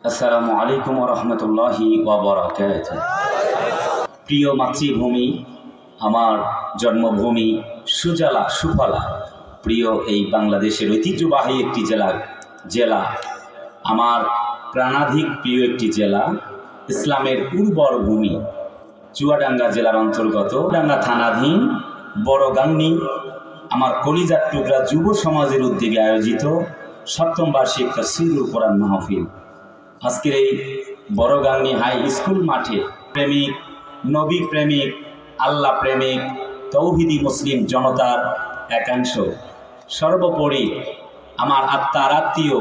আসসালামু আলাইকুম ওয়া রাহমাতুল্লাহি ওয়া বারাকাতুহু। প্রিয় মাতৃভূমি, আমার জন্মভূমি, সুজলা সুফলা প্রিয় এই বাংলাদেশের ঐতিহ্যবাহী একটি জেলা আমার প্রাণাধিক প্রিয় একটি জেলা, ইসলামের উর্বর ভূমি, চুয়াডাঙ্গা জেলার অন্তর্গত ডাঙ্গা থানাধীন বড়গাংনী আমার কলিজার টুকরা যুব সমাজের উদ্যোগে আয়োজিত সপ্তম বার্ষিক তাফসীরুল কোরআন মাহফিল। আজকের এই বড়গাংনী হাই স্কুল মাঠে প্রেমিক, নবী প্রেমিক, আল্লাহ প্রেমিক, তৌহিদি মুসলিম জনতার একাংশ, সর্বোপরি আমার আত্মার আত্মীয়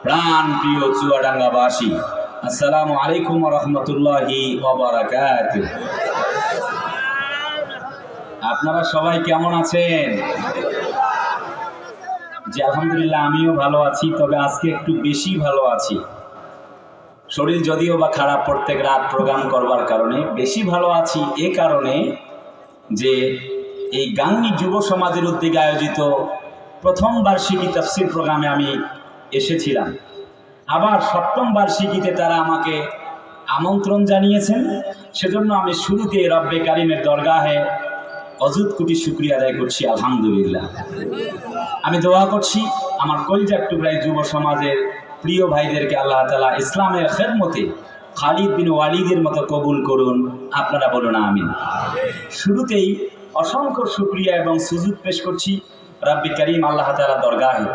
প্রাণ প্রিয় চুয়াডাঙ্গাবাসী, আসসালামু আলাইকুম ওয়া রাহমাতুল্লাহি ওয়া বারাকাতুহু। আপনারা সবাই কেমন আছেন? জি আলহামদুলিল্লাহ, আমিও ভালো আছি, তবে আজকে একটু বেশি ভালো আছি। শরীর যদিও বা খারাপ, প্রত্যেক রাত প্রোগ্রাম করবার কারণে বেশি ভালো আছি। এ কারণে যে এই গাংনী যুব সমাজের উদ্যোগে আয়োজিত প্রথম বার্ষিকী তাফসীর প্রোগ্রামে আমি এসেছিলাম। আবার সপ্তম বার্ষিকীতে তারা আমাকে আমন্ত্রণ জানিয়েছেন। সেজন্য আমি শুরুতে রব্বে কারিমের দরগাহে অযুত কোটি শুকরিয়া আদায় করছি, আলহামদুলিল্লাহ। আমি দোয়া করছি আমার কলিজার টুকরায় যুব সমাজের প্রিয় ভাইদেরকে আল্লাহ তাআলা ইসলামের খেদমতে খালিদ বিন ওয়ালিদের মতো কবুল করুন। আপনারা বলুন আমিন। শুরুতেই অসংখ্য শুকরিয়া এবং সুজুদ পেশ করছি রব্বে কারিম আল্লাহ তাআলা দরগাহে,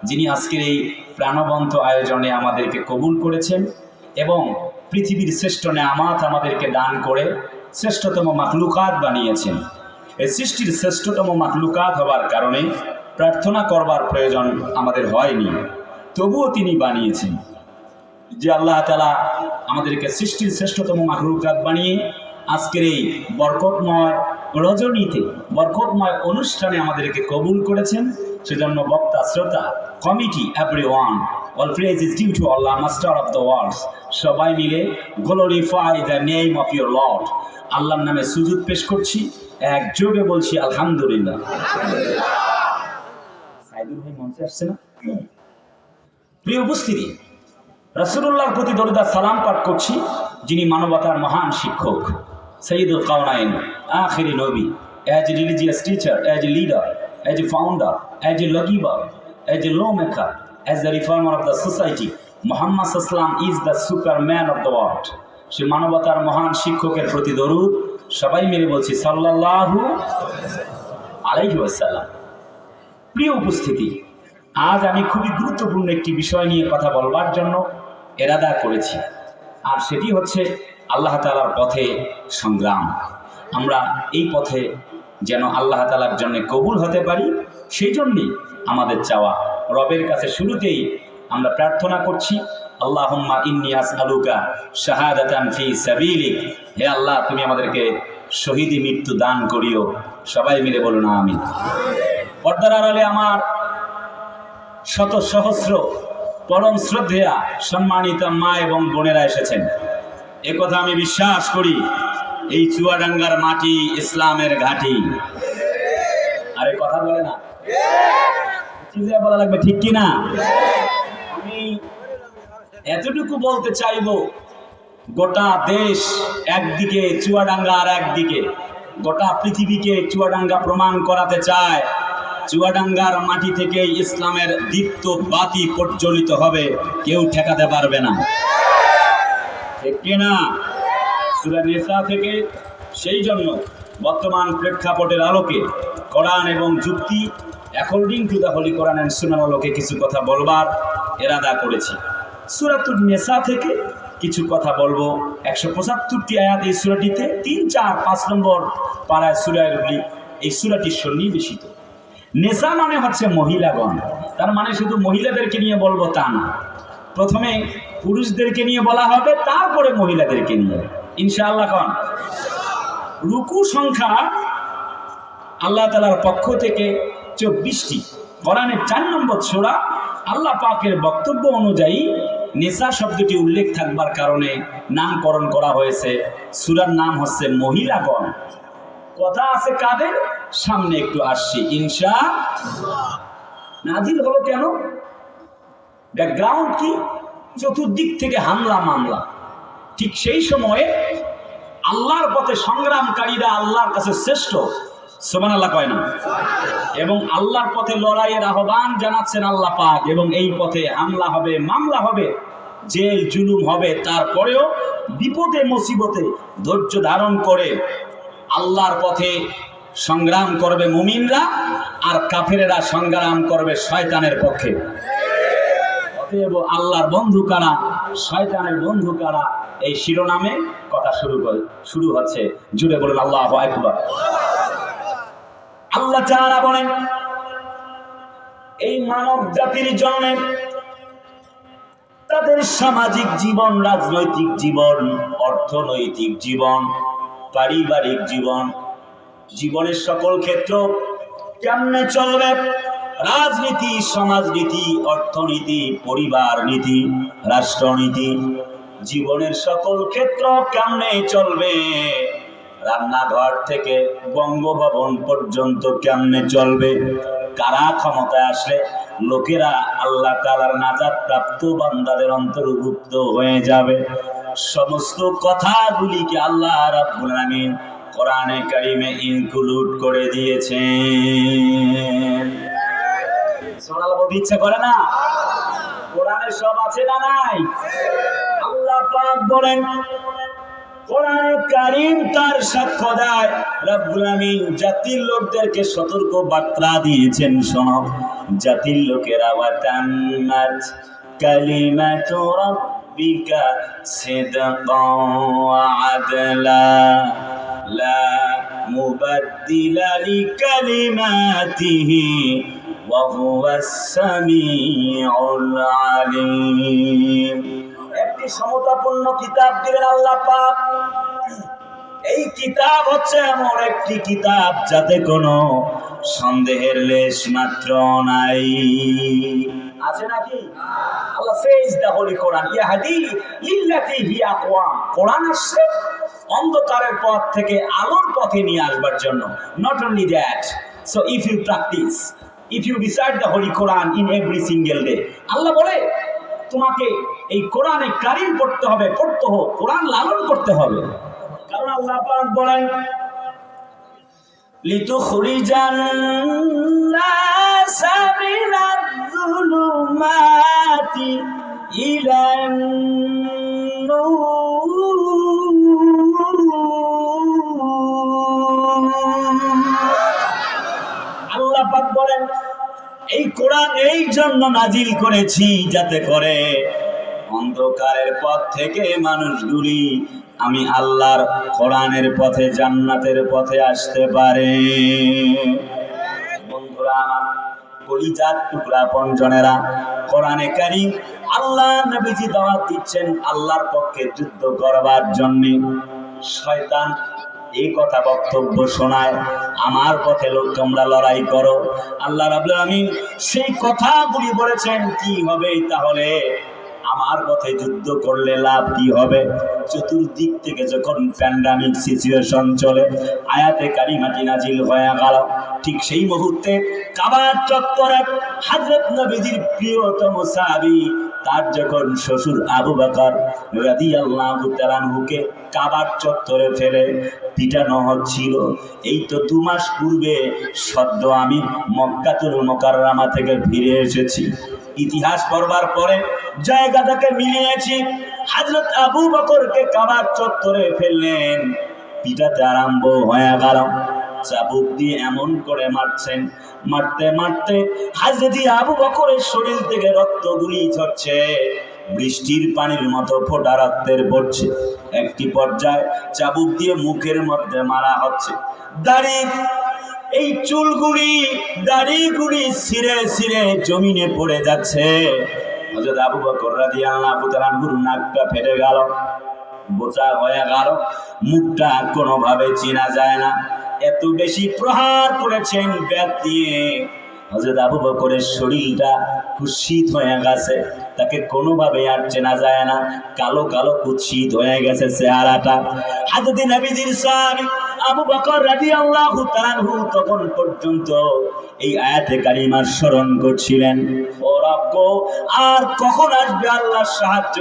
যিনি আজকের এই প্রাণবন্ত আয়োজনে আমাদেরকে কবুল করেছেন এবং পৃথিবীর শ্রেষ্ঠ নেয়ামাত আমাদেরকে দান করে শ্রেষ্ঠতম মাখলুকাত বানিয়েছেন। এই সৃষ্টির শ্রেষ্ঠতম মাখলুকাত হবার কারণে প্রার্থনা করবার প্রয়োজন আমাদের হয়নি, তবুও তিনি বানিয়েছেন। যে আল্লাহ তাআলা আমাদেরকে সৃষ্টির শ্রেষ্ঠতম মাখলুকাত বানিয়ে আজকের এই বরকতময় রজনীতে, বরকতময় অনুষ্ঠানে আমাদেরকে কবুল করেছেন, সেজন্য বক্তা, শ্রোতা, committee, everyone, all praise is due to Allah, master of the worlds, সবাই মিলে glorify the name of your lord, আল্লাহর নামে সুজুদ পেশ করছি, একযোগে বলছি আলহামদুলিল্লাহ। সাইদুল ভাই মঞ্চে আসছে না? প্রিয় উপস্থিতি, রাসূলুল্লাহর প্রতি দরুদ আর সালাম পাঠ করছি, যিনি মানবতার মহান শিক্ষক, সৈয়দুল কাওনাইন, আখিরি নবী, as a religious teacher, as a leader, as a founder, as a lawgiver, as a lawmaker, as the reformer of the society, Muhammad sallam is the superman of the world. সে মানবতার মহান শিক্ষকের প্রতি দরুদ সবাই মিলে বলছি সাল্লাল্লাহু আলাইহি ওয়াসাল্লাম। প্রিয় উপস্থিতি, আজ আমি খুবই গুরুত্বপূর্ণ একটি বিষয় নিয়ে কথা বলবার জন্য এরাদা করেছি, আর সেটি হচ্ছে আল্লাহ তাআলার পথে সংগ্রাম। আমরা এই পথে যেন আল্লাহ তাআলার জন্য কবুল হতে পারি, সেই জন্যই আমাদের চাওয়া। রবের কাছে শুরুতেই আমরা প্রার্থনা করছি, আল্লাহুম্মা ইন্নী আসআলুকা শাহাদাতান ফি সাবিলিক, হে আল্লাহ তুমি আমাদেরকে শহীদি মৃত্যু দান করিও। সবাই মিলে বলুন আমিন। পর্দার আড়ালে আমার শত সহস্র পরম শ্রদ্ধেয়া সম্মানিত মা এবং বোনেরা এসেছেন। একথা আমি বিশ্বাস করি, এই চুয়াডাঙ্গার মাটি ইসলামের ঘাঁটি। আরে কথা বলে না, চিল্লায় বলা লাগবে, ঠিক কি না? আমি এতটুকু বলতে চাইব, গোটা দেশ একদিকে, চুয়াডাঙ্গা আর একদিকে, গোটা পৃথিবীকে চুয়াডাঙ্গা প্রমাণ করাতে চায় চুয়াডাঙ্গার মাটি থেকে ইসলামের দীপ্ত বাতি প্রজ্বলিত হবে, কেউ ঠেকাতে পারবে না, ঠিক কিনা? সূরা নিসা থেকে। সেই জন্য বর্তমান প্রেক্ষাপটের আলোকে কোরআন এবং যুক্তি, according to the holy Quran and Sunnah আলোকে কিছু কথা বলবার এরাদা করেছি। সূরাতুন নিসা থেকে কিছু কথা বলবো। 175টি আয়াত এই সূরাটিতে, 3, 4, 5 নম্বর পারায় সূরাগুলি এই সূরাটি সন্নিবেশিত। নেসা মানে হচ্ছে মহিলাগণ, তার মানে শুধু মহিলাদেরকে নিয়ে বলবো তা না, প্রথমে পুরুষদেরকে নিয়ে বলা হবে, তারপরে মহিলাদেরকে নিয়ে ইনশাআল্লাহ। কোন রুকু সংখ্যা আল্লাহ তাআলার পক্ষ থেকে 24টি, কোরআনের 4 নম্বর সূরা। আল্লাহ পাকের বক্তব্য অনুযায়ী নেসা শব্দটি উল্লেখ থাকবার কারণে নামকরণ করা হয়েছে। সূরার নাম হচ্ছে মহিলাগণ। কথা আছে কাদের? সামনে একটু আসছি ইনশাআল্লাহ। নাজিল হলো কেন? ব্যাকগ্রাউন্ড কি? চতুর্দিক থেকে হামলা মামলা। ঠিক সেই সময়ে আল্লাহর পথে সংগ্রামকারীরা আল্লাহর কাছে শ্রেষ্ঠ, সুবহানাল্লাহ কয় না? এবং আল্লাহর পথে লড়াইয়ের আহ্বান জানাচ্ছেন আল্লাহ পাক। এবং এই পথে হামলা হবে, মামলা হবে, জেল জুলুম হবে, তারপরেও বিপদে মুসিবতে ধৈর্য ধারণ করে আল্লাহর পথে সংগ্রাম করবে মুমিনরা, আর কাফেরেরা সংগ্রাম করবে শয়তানের পক্ষে। অতএব আল্লাহর বন্ধু কারা, শয়তানের বন্ধু কারা, এই শিরোনামে কথা শুরু হচ্ছে। জুড়ে বলেন আল্লাহু আকবার। আল্লাহ তাআলা বলেন, এই মানব জাতির জন্য তাদের সামাজিক জীবন, রাজনৈতিক জীবন, অর্থনৈতিক জীবন, পারিবারিক জীবন, জীবনের সকল ক্ষেত্র কেমনে চলবে, রাজনীতি, সমাজনীতি, অর্থনীতি, পরিবার নীতি, রাষ্ট্রনীতি, জীবনের সকল ক্ষেত্র কেমনে চলবে, রান্নাঘর থেকে বঙ্গভবন পর্যন্ত কেমনে চলবে, কারা ক্ষমতায় আসলে লোকেরা আল্লাহ তাআলার নাজাত প্রাপ্ত বান্দাদের অন্তর্ভুক্ত হয়ে যাবে, সমস্ত কথাগুলিকে আল্লাহ রাব্বুল আলামিন কোরআনে কারিমে ইনক্লুড করে দিয়েছেন। সুবহানাল্লাহ বলতে ইচ্ছা করে না? কোরআনে সব আছে না নাই? আল্লাহ পাক বলেন, কোরআনে কারীম তার সাক্ষ্য দেয়, রব্বুল আমিন জাতির লোকদেরকে সতর্ক বার্তা দিয়েছেন, শোনো জাতির লোকেরা, ওয়াতাম্মাত কালিমাতু রাব্বিকা সিদকান ওয়া আদলা লা মুবাদ্দিলা লিকালিমাতিহি ওয়া হুয়াস সামিউল আলিম। একটি সমতাপূর্ণ কিতাব দিলেন আল্লাহ পাক। এই কিতাব হচ্ছে এমন একটি কিতাব যাতে কোনো সন্দেহের লেশ মাত্র নাই। আছে নাকি? আল্লাহ says the holy Quran ইয়াহদি লিল্লাতি হিয়া আকওয়াম। কোরআন আসছে অন্ধকারের পথ থেকে আলোর পথে নিয়ে আসবার জন্য। Not only that, so if you practice, if you recite the holy Quran in every single day, আল্লাহ বলে তোমাকে এই কোরআনে কারীম পড়তে হবে, কোরআন লালন করতে হবে। কারণ আল্লাহ পাক বলেন, লিতুখরিজান নাসা মিনাজ-যুলুমাতি ইলান নূর। আল্লাহ পাক বলেন, এই কোরআন এই জন্য নাজিল করেছি যাতে করে অন্ধকারের পথ থেকে মানুষগুলি আমি আল্লাহর কোরআনের পথে, জান্নাতের পথে আসতে পারে। বন্ধুরা আমার, কলিজার টুকরা আপনজনেরা, কোরআনে কারীম আল্লাহ নবীজি দাওয়াত দিচ্ছেন আল্লাহর পক্ষে যুদ্ধ করবার জন্য। শয়তান এই কথা বক্তব্য শোনায়, আমার পথে লোক তোমরা লড়াই করো। আল্লাহ রাব্বুল আমিন সেই কথাগুলি বলেছেন, কি হবে তাহলে আমার পথে যুদ্ধ করলে লাভ কি হবে? চতুর্দিক থেকে যখন প্যান্ডামিক সিচুয়েশন চলে, আয়াতে কারিমাটি নাজিল হয়ে গেল। ঠিক সেই মুহূর্তে কাবার চত্বরে হযরত নবীজির প্রিয়তম সাহাবী, তার যখন শ্বশুর আবু বকর রাদিয়াল্লাহু তাআলা আনহুকে কাবার চত্বরে ফেলে পিটানো হচ্ছিল। এই তো 2 মাস পূর্বে সদ্য আমি মক্কাতুল মুকাররমা থেকে ফিরে এসেছি। ইতিহাস পড়বার পরে জায়গাটাকে মিলিয়েছি। হযরত আবু বকরকে কাবার চত্বরে ফেললেন, পিটাতে আরম্ভ হয়ে গেল। চাবুক দিয়ে এমন করে মারছেন, মারতে মারতে হযরত আবু বকরের শরীর থেকে রক্তগুলি ঝরছে, বৃষ্টির পানির মতো ফোঁটা রক্তের পড়ছে। একটি পর্যায়ে চাবুক দিয়ে মুখের মধ্যে মারা হচ্ছে। এই দাড়িগুলি ছিঁড়ে ছিঁড়ে জমিনে পড়ে যাচ্ছে। হযরত আবু বকর রাদিয়াল্লাহু তাআলা আনহুর নাকটা ফেটে গেল, বোচা হয়ে গেল, মুখটা কোনোভাবে চেনা যায় না। এত বেশি প্রহার করেছেন ব্যাট দিয়ে। হযরত আবু বকরের শরীরটা কুৎসিত হয়ে গেছে, তাকে কোনোভাবে আর চেনা যায় না, কালো কালো কুৎসিত হয়ে গেছে চেহারাটা। হযরত নবীজির সাহাবী আবু বকর রাদিয়াল্লাহু তাআলা আনহু তখন পর্যন্ত এই আয়াতে কারিমার স্মরণ করছিলেন, ও রব্ব আর কখন আসবে আল্লাহর সাহায্য।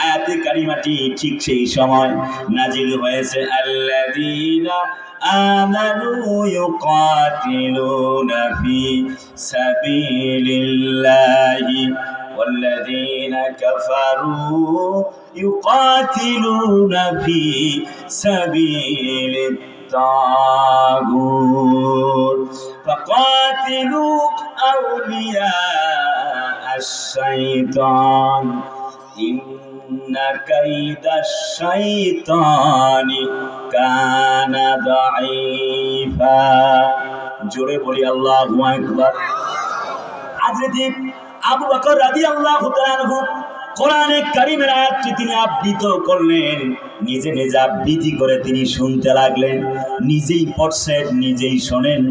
আয়াতে কারিমাটি ঠিক সেই সময় নাজিল হয়েছে, আল্লাযীনা আমানু ইউকাতিলুনা ফি সাবিলিল্লাহি والذين كفروا يقاتلون في سبيل الطاغوت فقاتلوا أولياء الشيطان إن كيد الشيطان كان ضعيفا জোরে বলি আল্লাহু আকবার। হযরত আবু বকর রাদিয়াল্লাহু তাআলা আনহু কোরআনে কারীমের আয়াতটি তিনি আবৃত করলেন, নিজে নিজে আবৃত্তি করে তিনি শুনতে লাগলেন, নিজেই পড়ছেন নিজেই শোনেন।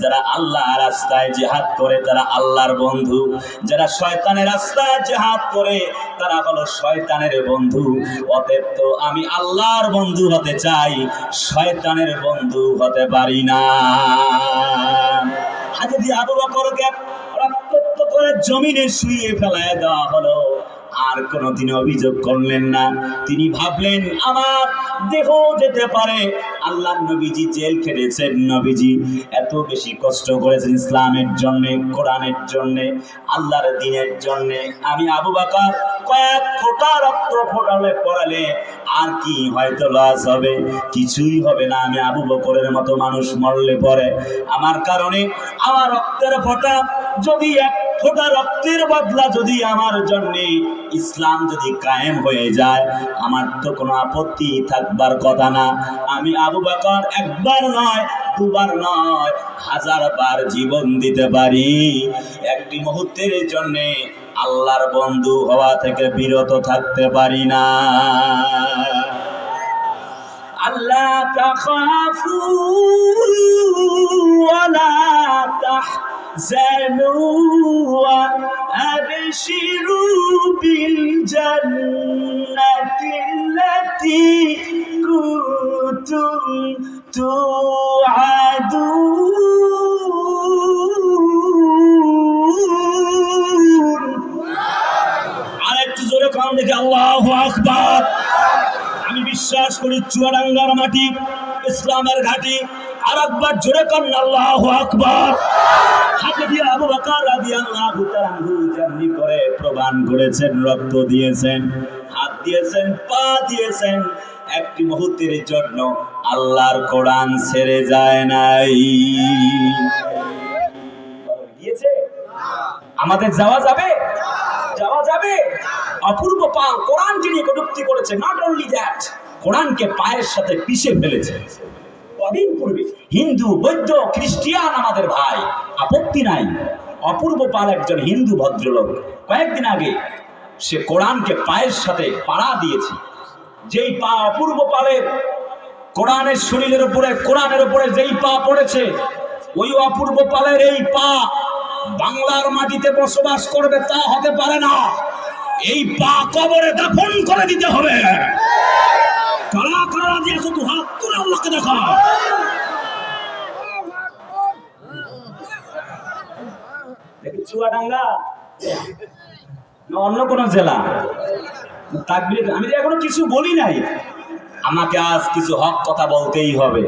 যারা আল্লাহর রাস্তায় জিহাদ করে তারা আল্লাহর বন্ধু, যারা শয়তানের রাস্তায় জিহাদ করে তারা হলো শয়তানের বন্ধু। অতএব তো আমি আল্লাহর বন্ধু হতে চাই, শয়তানের বন্ধু হতে পারি না। হযরত আবু বকরকে রক্তাক্ত করে জমিনে শুইয়ে ফেলায় দেওয়া হলো, আর কোনদিন অভিযোগ করলেন না। তিনি ভাবলেন আমার দেহ যেতে পারে। আল্লাহ নবীজি জেল খেটেছেন, নবীজি এত বেশি কষ্ট করেছেন ইসলামের জন্য, কোরআনের জন্য, আল্লাহর দ্বীনের জন্য। আমি আবু বকর কয়েক ফোঁটা রক্ত ফোটালে পড়ালে আর কি হয়তো লস হবে, কিছুই হবে না। আমি আবু বকরের মতো মানুষ মরলে পরে আমার কারণে আমার রক্তের ফোঁটা যদি এক ফোঁটা রক্তের বদলা যদি আমার জন্য ইসলাম যদি কায়েম হয়ে যায়, আমার তো কোনো আপত্তি থাকবার কথা না। আমি আবু বকর একবার নয়, দুবার নয়, 1000 বার জীবন দিতে পারি, একটি মুহূর্তের জন্য আল্লাহর বন্ধু হওয়া থেকে বিরত থাকতে পারি না। আল্লাহ তাখাফু ওয়ালা তাহজানু ওয়া আবশিরু বিল জান্নাতিল্লাতী কুনতুম তুআদুন। আরেকটু জোরে কান দেখে আল্লাহু আকবার। আমি বিশ্বাস করি চুয়াডাঙ্গার মাটি ইসলামের ঘাঁটি। আর একবার জোরে কান আল্লাহু আকবার। হযরত আবু বকর রাদিয়াল্লাহু তাআলা আনহু যেমনি করে প্রমাণ করেছেন, রক্ত দিয়েছেন, হাত দিয়েছেন, পা দিয়েছেন, একটি মুহূর্তের জন্য আল্লাহর কোরআন ছেড়ে যায় নাই। দিয়েছে আমাদের যাওয়া যাবে, যাওয়া যাবে। অপূর্ব পাল কোরআন যিনি কটূক্তি করেছে, নট অনলি দ্যাট, কোরআনকে পায়ের সাথে পিষে ফেলেছে। কদিন পূর্বে হিন্দু, বৌদ্ধ, খ্রিস্টিয়ান আমাদের ভাই, আপত্তি নাই। অপূর্ব পাল একজন হিন্দু ভদ্রলোক, কয়েকদিন আগে সে কোরআনকে পায়ের সাথে পাড়া দিয়েছে। যেই পা অপূর্ব পালের কোরআনের শরীরের উপরে, কোরআনের উপরে যেই পা পড়েছে, ওই অপূর্ব পালের এই পা বাংলার মাটিতে বসবাস করবে তা হতে পারে না। এই পা কবরে দাফন করে দিতে হবে। কারা কারা দিয়েছে তো হাত তুলে আল্লাহকে দেখা। দেখি চুয়াডাঙ্গা না অন্য কোন জেলা তাকবীর। আমি এখনো কিছু বলি নাই, আমাকে আজ কিছু হক কথা বলতেই হবে।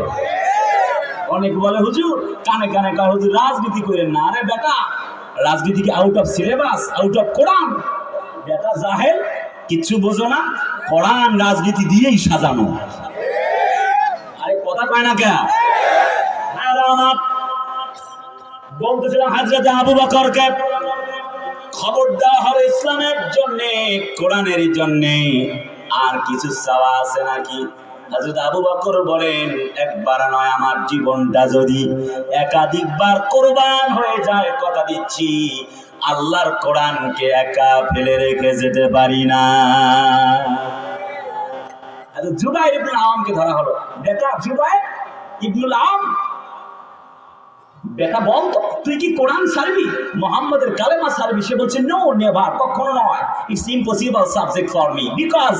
অনেক বলে হুজুর কানে কানে কা হুজুর রাজনীতি করেন না। আরে বেটা, রাজনীতি কি out of syllabus, out of Quran? বেটা জাহেল, কিচ্ছু বোঝো না। কোরআন রাজনীতি দিয়েই সাজানো। আরে কথা কয় না কে? বলতেছিলাম হযরত আবু বকরকে খবর দেওয়া হবে ইসলামের জন্য, কোরআনের জন্য। আর কিছু চাওয়া আছে নাকি? হযরত আবু বকর বলেন, একবার নয়, আমার জীবনটা যদি একাধিকবার কোরবান হয়ে যায়, কথা দিচ্ছি আল্লাহর কোরআনকে একা ফেলে রেখে যেতে পারি না। জুবাইর ইবনে আওয়ামকে ধরা হলো। বেটা জুবাইর ইবনুল আওয়াম, বেটা বল তো তুই কি কোরআন ছাড়বি, মোহাম্মদের কালেমা ছাড়বি? সে বলছে নো নেভার, কখনো নয়। It's impossible subject for me because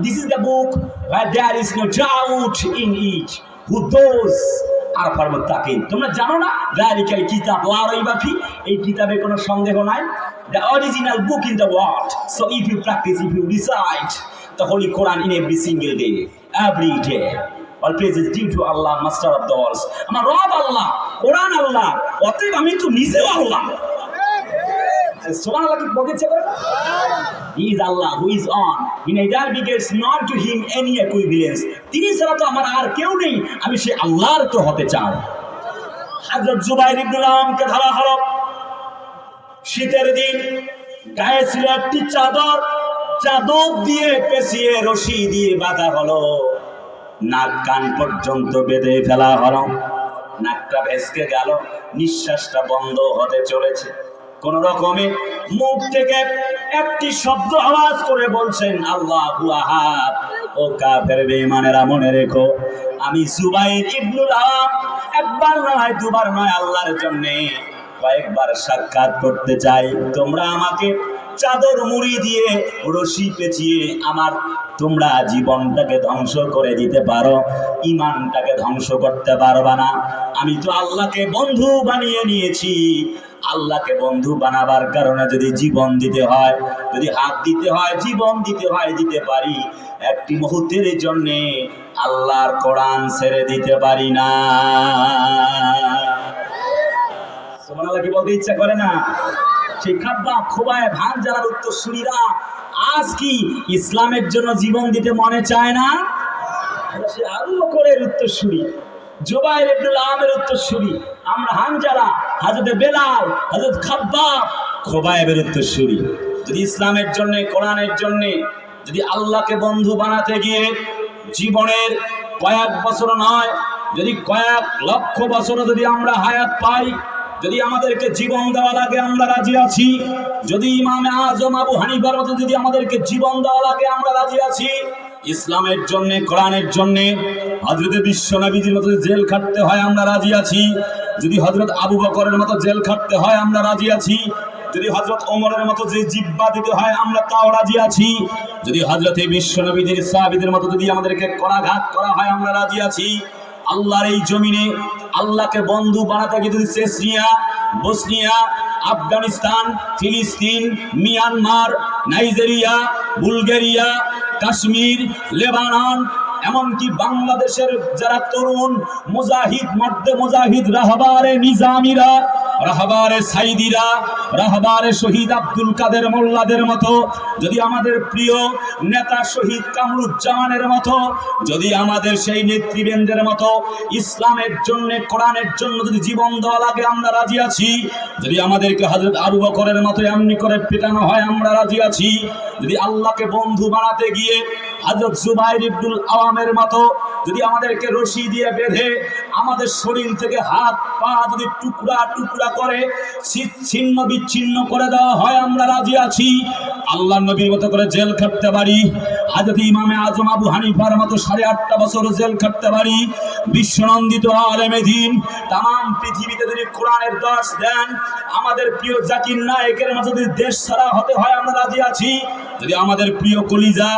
this is the book where there is no doubt in it who those আর পারবত তাকে। তোমরা জানো না যালিকাল কিতাব লা রাইবা ফি, এই কিতাবে কোনো সন্দেহ নাই। The original book in the world. So if you practice, if you recite the Holy Quran in every single day, every day, all praise is due to Allah, Master of the worlds. আমার রব আল্লাহ, কোরআন আল্লাহ, অতএব আমি তো নিজেও আল্লাহ। সুবহানাল্লাহ কি বলছে? He is Allah who is on. He neither begets nor to him any equivalence. তিনি ছাড়া তো আমার আর কেউ নেই, আমি সে আল্লাহর তো হতে চাই। হযরত জুবাইর ইবনে আওয়ামকে ধরা হলো শীতের দিন, গায়ে ছিল একটি চাদর, চাদর দিয়ে পেঁচিয়ে রশি দিয়ে বাঁধা হলো, নাক কান পর্যন্ত বেঁধে ফেলা হলো। নাকটা ভেসকে গেল, নিঃশ্বাসটা বন্ধ হতে চলেছে। কোন রকমে মুখ থেকে একটি শব্দ আওয়াজ করে বলছেন আল্লাহু আহাদ। ও কাফের বেঈমানেরা মনে রেখো, আমি জুবাইর ইবনুল আওয়াম একবার নয় দুবার নয় আল্লাহর জন্য কয়েকবার সাক্ষাৎ করতে চাই। তোমরা আমাকে চাদর মুড়ি দিয়ে রশি পেঁচিয়ে আমার তোমরা জীবনটাকে ধ্বংস করে দিতে পারো, ঈমানটাকে ধ্বংস করতে পারবা না। আমি তো আল্লাহকে বন্ধু বানিয়ে নিয়েছি। আল্লাহকে বন্ধু বানাবার কারণে যদি জীবন দিতে হয়, যদি হাত দিতে হয়, জীবন দিতে হয়, দিতে পারি। একটি মুহূর্তের জন্য আল্লাহর কোরআন ছেড়ে দিতে পারি না। সুবহানাল্লাহ কি বলতে ইচ্ছা করে না? সেই খাব্বাব, খুবাইব, হানজালার উত্তরসূরিরা আজ কি ইসলামের জন্য জীবন দিতে মনে চায় না? সে আবু বকরের উত্তরসূরি, জুবাইর ইবনুল আওয়ামের উত্তরসূরি, আমরা হানজালা, হযরত বেলাল, হযরত খাব্বাব, খুবাইবের উত্তরসূরি। যদি ইসলামের জন্য, কোরআনের জন্য, যদি আল্লাহকে বন্ধু বানাতে গিয়ে জীবনের কয়েক বছর নয়, যদি কয়েক লক্ষ বছর যদি আমরা হায়াত পাই, যদি আমাদেরকে জীবন দেওয়া লাগে আমরা রাজি আছি। যদি ইমামে আজম আবু হানিফার মতো যদি আমাদেরকে জীবন দেওয়া লাগে আমরা রাজি আছি। ইসলামের জন্য, কোরআনের জন্য হযরত বিশ্বনবীর মতো জেল খাটতে হয় আমরা রাজি আছি। যদি হযরত আবু বকরের মতো জেল খাটতে হয় আমরা রাজি আছি। যদি হযরত ওমরের মতো যে জিব্বা দিতে হয় আমরা তাও রাজি আছি। যদি হযরত বিশ্বনবীর সাহাবীদের মতো যদি আমাদেরকে করাঘাত করা হয় আমরা রাজি আছি। আল্লাহর এই জমিনে আল্লাহকে বন্ধু বানাতে গিয়ে যদি চেচনিয়া, বসনিয়া, আফগানিস্তান, ফিলিস্তিন, Myanmar, Nigeria, Bulgaria, Kashmir, Lebanon, এমনকি বাংলাদেশের যারা তরুণ মুজাহিদ, মর্দে মুজাহিদ, রাহবারে নিজামিরা, রাহবারে সাইদিরা, রাহবারে শহীদ আব্দুল কাদের মোল্লাদের মতো, যদি আমাদের প্রিয় নেতা শহীদ কামরুজ্জামানের মতো, যদি আমাদের সেই নেতৃবৃন্দের মতো ইসলামের জন্য, কোরআনের জন্য যদি জীবন দেওয়া লাগে আমরা রাজি আছি। যদি আমাদেরকে হযরত আবু বকরের মতো এমনি করে পেটানো হয় আমরা রাজি আছি। যদি আল্লাহকে বন্ধু বানাতে গিয়ে হযরত জুবাইর ইবনুল আওয়ামের মতো যদি আমাদেরকে রশি দিয়ে বেঁধে আমাদের শরীর থেকে হাত পা যদি টুকরা টুকরা করে ছিন্ন বিচ্ছিন্ন করে দেওয়া হয় আমরা রাজি আছি। আল্লাহর নবীর মতো করে জেল খাটতে পারি। হযরত ইমামে আজম আবু হানিফার মতো 8.5 বছর জেল খাটতে পারি। বিশ্বনন্দিত আলেমে দ্বীন তাম পৃথিবীতে যদি কোরআনের দর্শ দেন, আমাদের প্রিয় জাকির নায়েকের মতো যদি দেশ ছাড়া হতে হয় আমরা রাজি আছি। যদি আমাদের প্রিয় কলিজা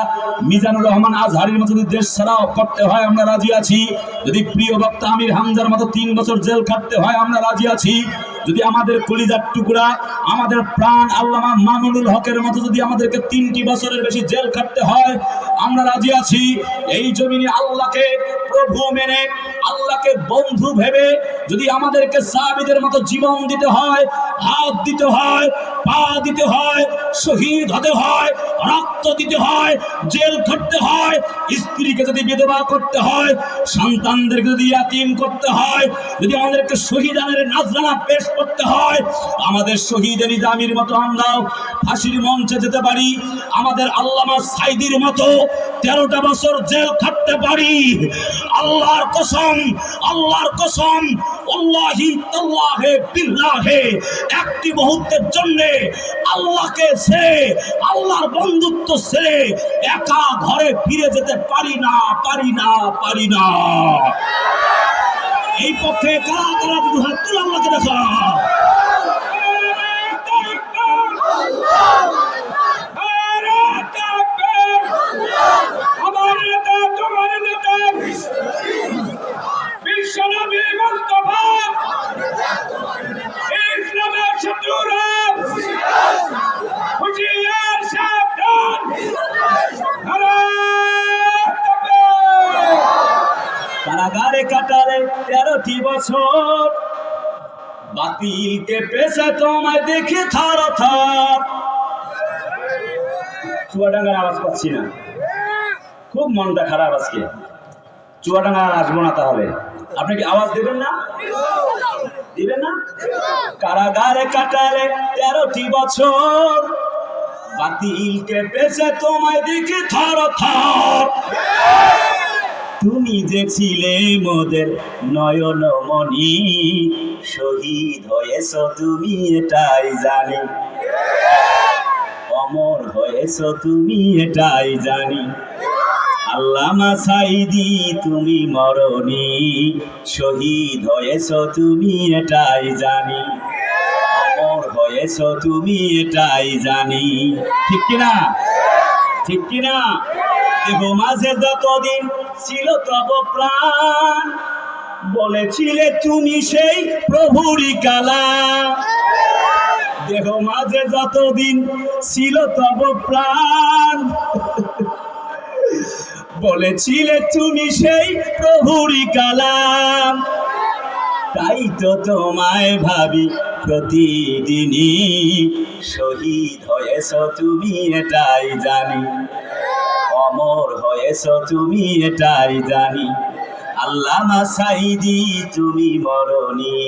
মিজানুর রহমান আজহারির মতো যদি দেশ ছাড়া করতে হয় আমরা রাজি আছি। যদি প্রিয় বক্তা আমির হামজার মতো 3 বছর জেল খাটতে হয় আমরা রাজি আছি। যদি আমাদের কলিজার টুকরা, আমাদের প্রাণ আল্লামা মামুনুল হকের মতো যদি আমাদেরকে 3টি বছরের বেশি জেল খাটতে হয় আমরা রাজি আছি। এই জমিনে আল্লাহকে প্রভু মেনে, আল্লাহকে বন্ধু ভেবে যদি আমাদেরকে সাহাবীদের মতো জীবন দিতে হয়, হাত দিতে হয়, পা দিতে হয়, শহীদ হতে হয়, রক্ত দিতে হয়, জেল খাটতে হয়, স্ত্রীকে যদি বিধবা করতে হয়, সন্তানদেরকে যদি ইয়াতীম করতে হয়, যদি আমাদেরকে শহীদানের নাজরানা পেশ করতে হয়, আমাদের শহীদ নিজামীর মতো আমরাও ফাঁসির মঞ্চে যেতে পারি। আমাদের আল্লামা সাইদির মতো 13টা বছর জেল খাটতে পারি। আল্লাহর কসম, আল্লাহর কসম, আল্লাহি তাল্লাহে বিল্লাহে, একটি মুহূর্তের জন্য আল্লাহকে ছেড়ে, আল্লাহর বন্ধুত্ব ছেড়ে একা ঘরে ফিরে যেতে পারি না, পারি না, পারি না। এই পক্ষে কারা কারা দু হাত তুলে আল্লাহকে দেখা। আমার নেতা তোমার নেতা বিশ্বনবী মুস্তাফা ইসলামের শত্রুরা হুঁশিয়ার সাবধান। কারাগারে কাটালে 13টি বছর, বাতিলকে পেছে তোমায় দেখে থর থর। চুয়াডাঙ্গার আওয়াজ পাচ্ছি না, খুব মনটা খারাপ আজকে। চুয়াডাঙ্গা আর আসবো না, তাহলে আপনি কি আওয়াজ দেবেন না? দিবেন না? কারাগারে কাটালে 13টি বছর, বাতিলকে পেছে তোমায় দেখে থর থর। তুমি যে ছিলে মোদের নয়ন মনি, শহীদ হয়েছ তুমি এটাই জানি, অমর হয়েছ তুমি এটাই জানি। আল্লামা সাইদি তুমি মরণি, শহীদ হয়েছ তুমি এটাই জানি, অমর হয়েছ তুমি এটাই জানি। ঠিক কিনা? ঠিক কিনা? দেখো মাঝে যতদিন ছিল তব প্রাণ, বলেছিলে তুমি সেই প্রভুরই কালা। দেহ মাঝে যতদিন ছিল তব প্রাণ, বলেছিলে তুমি সেই প্রভুরই কালাম। তাই তো তোমায় ভাবি প্রতিদিনই, শহীদ হয়েছ তুমি এটাই জানি, অমর হয়েছ তুমি এটাই জানি। আল্লামা সাইদি তুমি মরণি,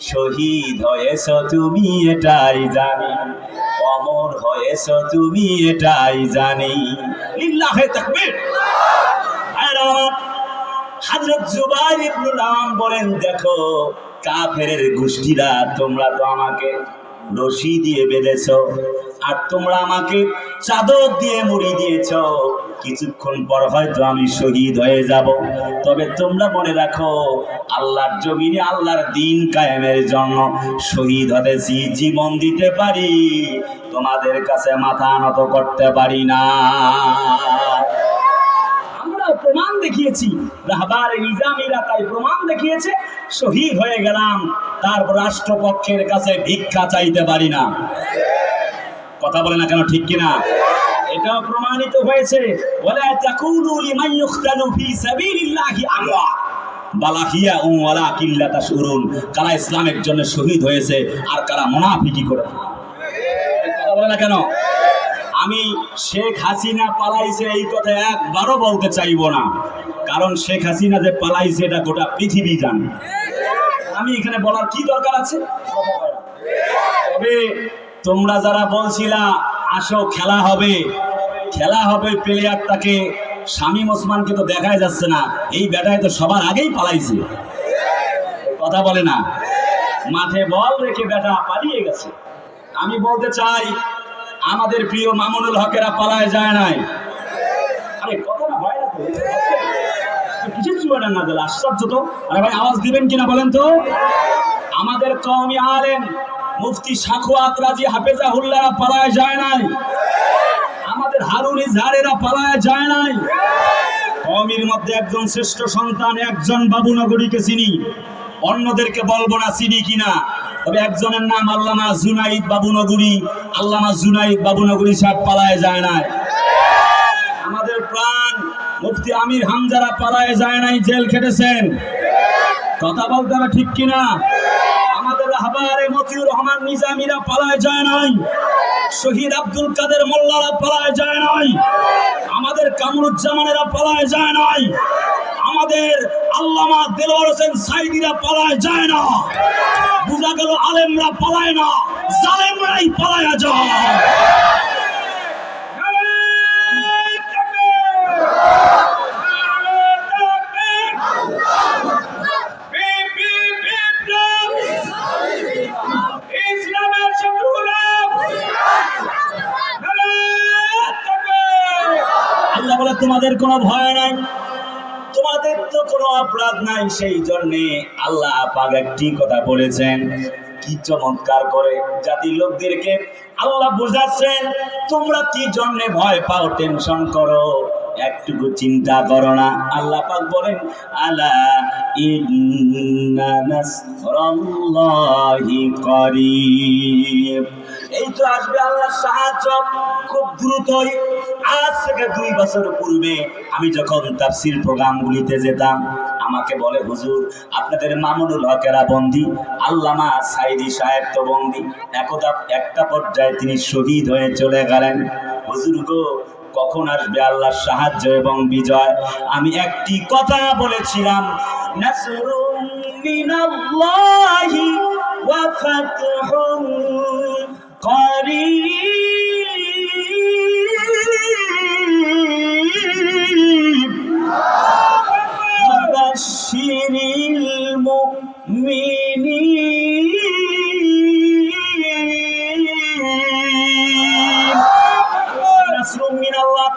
শহীদ হয়েছ তুমি এটাই জানি, অমর হয়েছ তুমি এটাই জানি। লিল্লাহে তাকবীর। হযরত জুবাইর ইবনে আওয়াম বলেন, দেখো কাফেরের গোষ্ঠীরা, তোমরা তো আমাকে রশি দিয়ে বেঁধেছ, আর তোমরা আমাকে চাদর দিয়ে মুড়ি দিয়েছ। কিছুক্ষণ পর হয়তো আমি শহীদ হয়ে যাব, তবে তোমরা মনে রাখো, আল্লাহর জমিনে আল্লাহর দ্বীন কায়েমের জন্য শহীদ হতেছি, জীবন দিতে পারি, তোমাদের কাছে মাথা নত করতে পারি না। আমরা প্রমাণ দেখিয়েছি, রাহবারে নিজামীরা তাই প্রমাণ দেখিয়েছে, শহীদ হয়ে গেলাম, তারপর রাষ্ট্রপক্ষের কাছে ভিক্ষা চাইতে পারি না। কথা বলে না কেন? ঠিক কিনা? এটাও প্রমাণিত হয়েছে। ওয়ালা তাকুলু লিমান ইউখতালু ফি সাবিলিল্লাহি আমওয়াত বালাহিয়া ওয়ালা কিল্লা তাশউরুন। কারা ইসলামের জন্য শহীদ হয়েছে আর কারা মুনাফিকি করে। কথা বলে না কেন? আমি শেখ হাসিনা পালাইছে এই কথা একবারও বলতে চাইবো না, কারণ শেখ হাসিনা যে পালাইছে এটা গোটা পৃথিবী জানে। আমি এখানে বলার কি দরকার আছে? তবে তোমরা যারা বলছিলা আসো খেলা হবে, খেলা হবে, প্লেয়ারটাকে শামীম ওসমানকে তো দেখাই যাচ্ছে না, এই ব্যাটায় তো সবার আগেই পালাইছে। কথা বলে না? মাঠে বল রেখে ব্যাটা পালিয়ে গেছে। আমি বলতে চাই, আমাদের প্রিয় মামুনুল হকেরা পালায় যায় নাই। আরে কথা না হয় না তো, কিছু চুয়াডাঙ্গা জেলা আশ্চর্য তো। আরে ভাই আওয়াজ দিবেন কিনা বলেন তো? আমাদের কওমি আলেম মুফতি সাখওয়াত রাজি হাফেজাহুল্লাহরা পালায় যায় নাই, আমাদের হারুন ইজহারেরা পালায় যায় নাই। কওমির মধ্যে একজন শ্রেষ্ঠ সন্তান, একজন বাবুনগরীকে চিনি, অন্যদেরকে বলবো না চিনি কিনা, তবে একজনের নাম আল্লামা জুনাইদ বাবুনগরী। আল্লামা জুনাইদ বাবুনগরী সাহেব পালায় যায় নাই। আমাদের প্রাণ মুফতি আমির হামজারা পালায় যায় নাই, জেল খেটেছেন। কথা বলতে হবে ঠিক কিনা? আমাদের রাহবারে মতিউর রহমান নিজামীরা পালায় যায় নাই, শহীদ আব্দুল কাদের মোল্লারা পালায় যায় নাই, আমাদের কামরুজ্জামানেরা পালায় যায় নাই, আমাদের আল্লামা দেলোয়ার হোসেন সাইদিরা পালায় যায় না। বুঝা গেল আলেমরা পালায় না, জালেমরাই পালায় যায়। তোমাদের কোনো ভয় নাই, তোমাদের তো কোনো অপরাধ নাই, সেই জন্যে আল্লাহ পাক একটি কথা বলেছেন। কি চমৎকার করে জাতির লোকদেরকে আল্লাহ বোঝাচ্ছেন, তোমরা কি জন্য ভয় পাও, টেনশন করো, একটুকু চিন্তা করো না। আল্লাহ পাক বলেন, আলা ইন্না নাসরাল্লাহি করিব, এই তো আসবে আল্লাহর সাহায্য খুব দ্রুতই। আজ থেকে 2 বছর পূর্বে আমি যখন তাফসীর প্রোগ্রামগুলিতে যেতাম, আমাকে বলে, হুজুর আপনাদের মামুনুল হকেরা বন্দী, আল্লামা সাইদি সাহেব তো বন্দী। একদা একটা পর্যায়ে তিনি শহীদ হয়ে চলে গেলেন। হুজুর গো, কখন আসবে আল্লাহর সাহায্য এবং বিজয়? আমি একটি কথা বলেছিলাম, নাসরুম মিনাল্লাহি ওয়া ফাতহুন করিব ওয়াবাশশিরিল মুমিনিন। নাসরুম মিনাল্লাহ,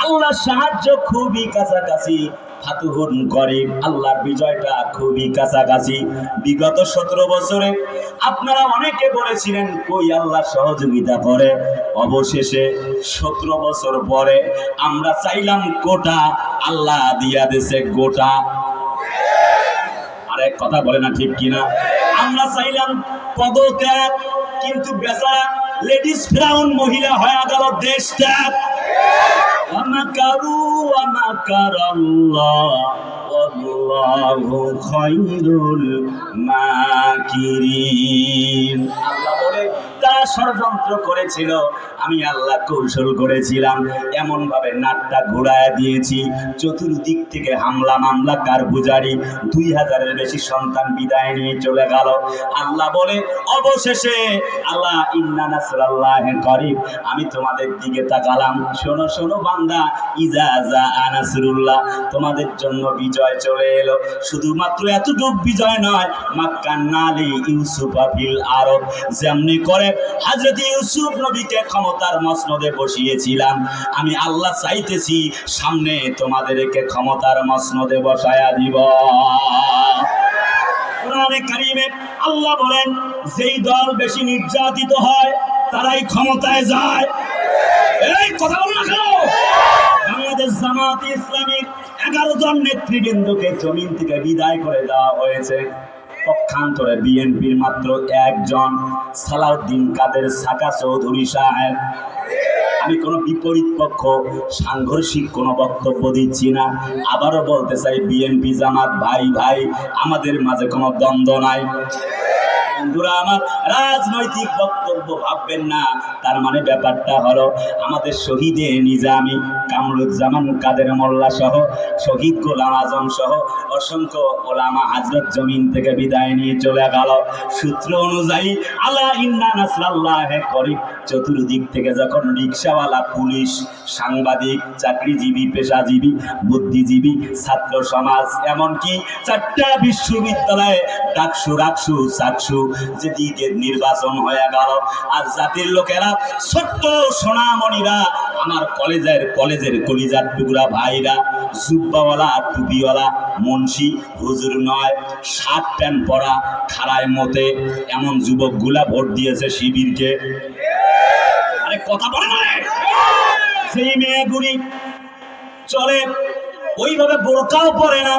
আল্লাহর সাহায্য খুবই কাছাকাছি। ফাতুহুন করিব, আল্লাহর বিজয়টা খুবই কাছাকাছি। বিগত 17 বছরে আপনারা অনেকে বলেছিলেন কই আল্লাহ সহযোগিতা করে। অবশেষে 17 বছর পরে আমরা চাইলাম কোটা, আল্লাহ দিয়া দিয়েছে গোটা। আরে কথা বলে না ঠিক কিনা? আমরা চাইলাম পদত্যাগ, কিন্তু বেচারা লেডিস ফেরাউন মহিলা হয়ে গেল দেশ ত্যাগ। ওয়ামাকারু ওয়ামাকারাল্লাহ ওয়াল্লাহু খায়রুল মাকিরিন। আল্লাহ বলে, তারা ষড়যন্ত্র করেছিল, আমি আল্লাহ কৌশল করেছিলাম, এমন ভাবে নাটটা ঘুরায় দিয়েছি, চতুর্দিক থেকে হামলা মামলা কারগুজারি, 2000-এর বেশি সন্তান বিদায় নিয়ে চলে গেল। আল্লাহ বলে, অবশেষে আল্লাহ ইন্না নাসরাল্লাহি করিব, আমি তোমাদের দিকে তাকালাম। শোনো শোনো বান্দা, ইজা জা নাসরুল্লাহ, তোমাদের জন্য বিজয় চলে এলো। শুধুমাত্র এতটুকু বিজয় নয়, মাক্কান্না লি ইউসুফা ফিল আরব, যেমনি করে হযরত ইউসুফ নবীকে ক্ষমতার মসনদে বসিয়েছিলাম, আমি আল্লাহ চাইতেছি সামনে তোমাদেরকে ক্ষমতার মসনদে বসায়া দিব। কোরআনে কারীমে আল্লাহ বলেন, যেই দল বেশি নির্যাতিত হয় তারাই ক্ষমতায় যায়। এই কথা বল না কেন? বাংলাদেশ জামায়াতে ইসলামীর 11 জন নেতৃবৃন্দকে জমিন থেকে বিদায় করে দেওয়া হয়েছে। পক্ষান্তরে বিএনপির মাত্র 1 জন, সালাউদ্দিন কাদের সাকা চৌধুরী সাহেব। আমি কোনো বিপরীত পক্ষ সাংঘর্ষিক কোনো বক্তব্য দিচ্ছি না। আবারও বলতে চাই, বিএনপি জামাত ভাই ভাই, আমাদের মাঝে কোনো দ্বন্দ্ব নাই। বন্ধুরা আমার, রাজনৈতিক বক্তব্য ভাববেন না। তার মানে ব্যাপারটা হলো, আমাদের শহীদে নিজামী কামরুজ্জামান কাদের মোল্লা সহ, শহীদ গোলাম আজম সহ অসংখ্য ওলামা হযরত জমিন থেকে বিদায় নিয়ে চলে গেল। সূত্র অনুযায়ী আলা ইন্না নাসরাল্লাহি করিব, চতুর্দিক থেকে যখন রিকশাওয়ালা, পুলিশ, সাংবাদিক, চাকরিজীবী, পেশাজীবী, বুদ্ধিজীবী, ছাত্র সমাজ, এমনকি 4টা বিশ্ববিদ্যালয়ে ডাকসু, রাকসু, চাকসু, যেদিকে নির্বাচন হয়ে গেল, আর জাতির লোকেরা, ছোট্ট সোনামণিরা, আমার কলেজের কলিজার টুকরা ভাইরা, জুব্বাওয়ালা, টুপিওয়ালা, মুন্সি, হুজুর নয়, শার্ট প্যান্ট পরা, খাড়ায় মতে, এমন যুবকগুলা ভোট দিয়েছে শিবিরকে। আরে কথা বলে না রে? সেই মেয়েগুলি চলে ওইভাবে, বোরকাও পরে না,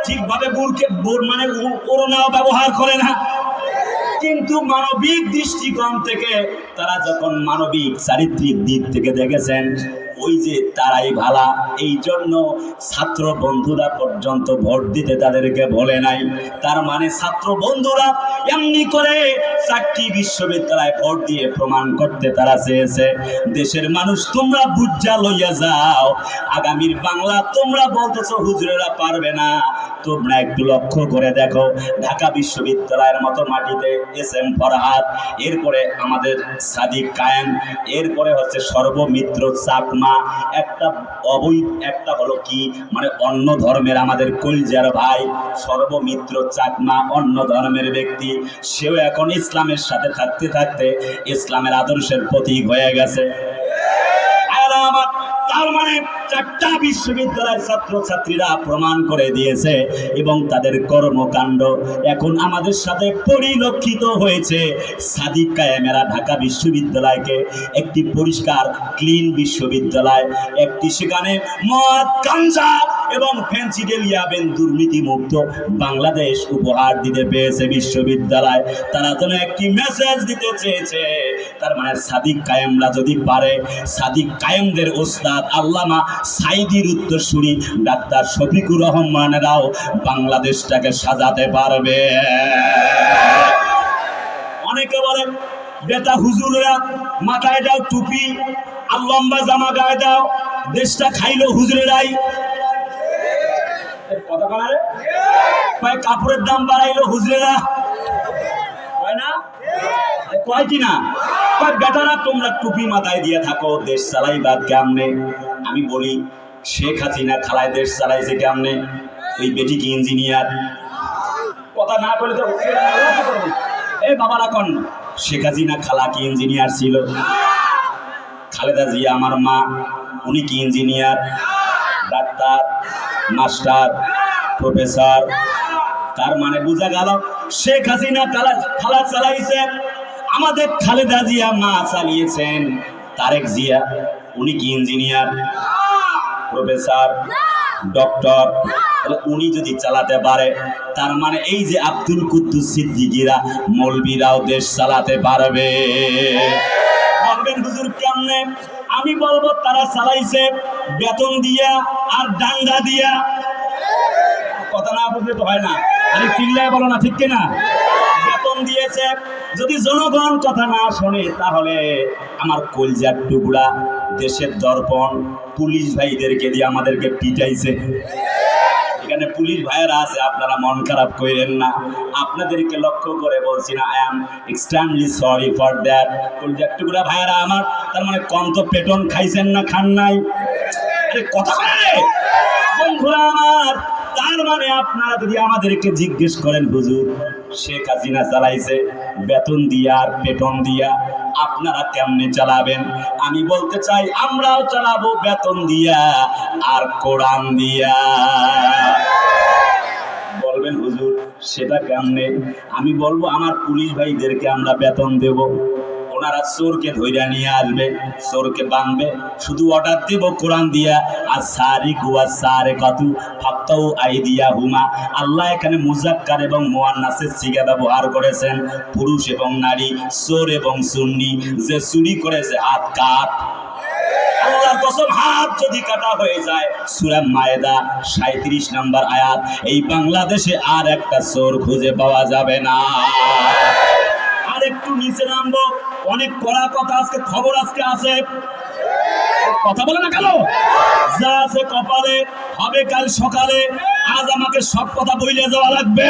ঠিকভাবে মানে ওড়নাও ব্যবহার করে না, কিন্তু মানবিক দৃষ্টিকোণ থেকে তারা যখন মানবিক চারিত্রিক দিক থেকে দেখেছেন, ওই যে তারাই ভালা, এই জন্য ছাত্র বন্ধুরা পর্যন্ত ভোট দিতে তাদেরকে বলে নাই। তার মানে ছাত্র বন্ধুরা এমনি করে 4টি বিশ্ববিদ্যালয়ে ভোট দিয়ে প্রমাণ করতে তারা চেয়েছে, দেশের মানুষ তোমরা বুঝা লইয়া যাও, আগামীর বাংলা তোমরা বলতেছো হুজুরেরা পারবে না। তোমরা একটু লক্ষ্য করে দেখো, ঢাকা বিশ্ববিদ্যালয়ের মতো মাটিতে এস.এম. ফরহাদ, এরপরে আমাদের সাদিক কায়েম, এরপরে হচ্ছে সর্বমিত্র চাকমা, একটা হলো কি মানে অন্য ধর্মের আমাদের কলজার ভাই সর্বমিত্র চাকমা, অন্য ধর্মের ব্যক্তি, সেও এখন ইসলামের সাথে থাকতে থাকতে ইসলামের আদর্শের প্রতীক হয়ে গেছে। আমার তার মানে 4টা বিশ্ববিদ্যালয়ের ছাত্রছাত্রীরা প্রমাণ করে দিয়েছে এবং তাদের কর্মকাণ্ড এখন আমাদের সাথে পরিলক্ষিত হয়েছে। সাদিক কায়েমেরা ঢাকা বিশ্ববিদ্যালয়কে একটি পরিষ্কার ক্লিন বিশ্ববিদ্যালয়, একটি সেখানে মদ গাঁজা এবং ফেন্সিডেলিয়াবেন দুর্নীতিমুক্ত বাংলাদেশ উপহার দিতে পেরেছে বিশ্ববিদ্যালয়। তারা যেন একটি মেসেজ দিতে চেয়েছে, তার মানে সাদিক কায়েমরা যদি পারে, সাদিক কায়েমদের ওস্তাদ আল্লামা সাইদির উত্তরসূরি ডাক্তার শফিকুর রহমানেরাও বাংলাদেশটাকে সাজাতে পারবে। অনেকে বলেন বেটা হুজুররা মাথায় দাও টুপি আর লম্বা জামা গায়ে দাও, দেশটা খাইলো হুজুরেরাই। কথা বলে কয় কাপড়ের দাম বাড়াইলো হুজুরেরা, কয় না? কয় কিনা? কয় বেটারা তোমরা টুপি মাথায় দিয়ে থাকো, দেশ চালাইবা কেমনে? আমি বলি শেখ হাসিনা খালায় দেশ চালাইছে কেমনে? ওই বেটি কি ইঞ্জিনিয়ার? কথা না বলে তো এই বাবারা কন, শেখ হাসিনা খালা কি ইঞ্জিনিয়ার ছিল? খালেদা জিয়া আমার মা, উনি কি ইঞ্জিনিয়ার, ডাক্তার, মাস্টার, প্রফেসর? তার মানে বোঝা গেল শেখ হাসিনা খালা চালাইছে, আমাদের খালেদা জিয়া মা চালিয়েছেন। তারেক জিয়া উনি কি ইঞ্জিনিয়ার, প্রফেসর, ডক্টর? উনি যদি চালাতে পারে, তার মানে এই যে আব্দুল কুদ্দুস সিদ্দিকীরা মৌলবীরাও দেশ চালাতে পারবে। বলবেন হুজুর কেমনে? আমি বলবো তারা চালাইছে বেতন দিয়া আর ডান্ডা দিয়া। কথা না বুঝলে তো হয় না, আরে চিল্লায় বলো না, ঠিক কিনা? বেতন দিয়েছে। যদি জনগণ কথা না শোনে তাহলে আমার কলজার টুকরা দেশের দর্পণ পুলিশ ভাইদেরকে দিয়ে আমাদেরকে পিটাইছে। এখানে পুলিশ ভাইয়েরা আছে, আপনারা মন খারাপ করেন না, আপনাদেরকে লক্ষ্য করে বলছি না, I am extremely sorry for that. কলজার টুকরা ভাইয়েরা আমার, তার মানে কম তো পেটন খাইছেন না, খান নাই? আরে কথা বলে বন্ধুরা আমার, তার মানে আপনারা যদি আমাদেরকে জিজ্ঞেস করেন হুজুর শেখ হাসিনা চালাইছে বেতন দিয়া আর পেটন দিয়া, আপনারা কেমনে চালাবেন? আমি বলতে চাই আমরাও চালাবো বেতন দিয়া আর কোরআন দিয়া। বলবেন হুজুর সেটা কেমনে? আমি বলবো আমার পুলিশ ভাইদেরকে আমরা বেতন দেব, ওনারা চোরকে ধইরা নিয়ে আসবে, চোরকে বাঁধবে, শুধু অর্ডার দেব কোরআন দিয়া, আর সারি কুয়া সারে কাতু ফাক্তাউ আইদিয়া হুমা। আল্লাহ এখানে মুজাক্কার এবং মুয়ান্নাসের সিগা ব্যবহার করেছেন, পুরুষ এবং নারী, চোর এবং সুন্নি। যে চুরি করেছে হাত কাট। আল্লাহর কসম, হাত যদি কাটা হয়ে যায়, সূরা মায়েদা 37 নম্বর আয়াত, এই বাংলাদেশে আর একটা চোর খুঁজে পাওয়া যাবে না। আর একটু নিচে নামবো, অনেক কড়া কথা আজকে, খবর আজকে আছে, কথা বলে না কেন? যা আছে কপালে হবে কাল সকালে, আজ আমাকে সব কথা বইলে যাওয়া লাগবে।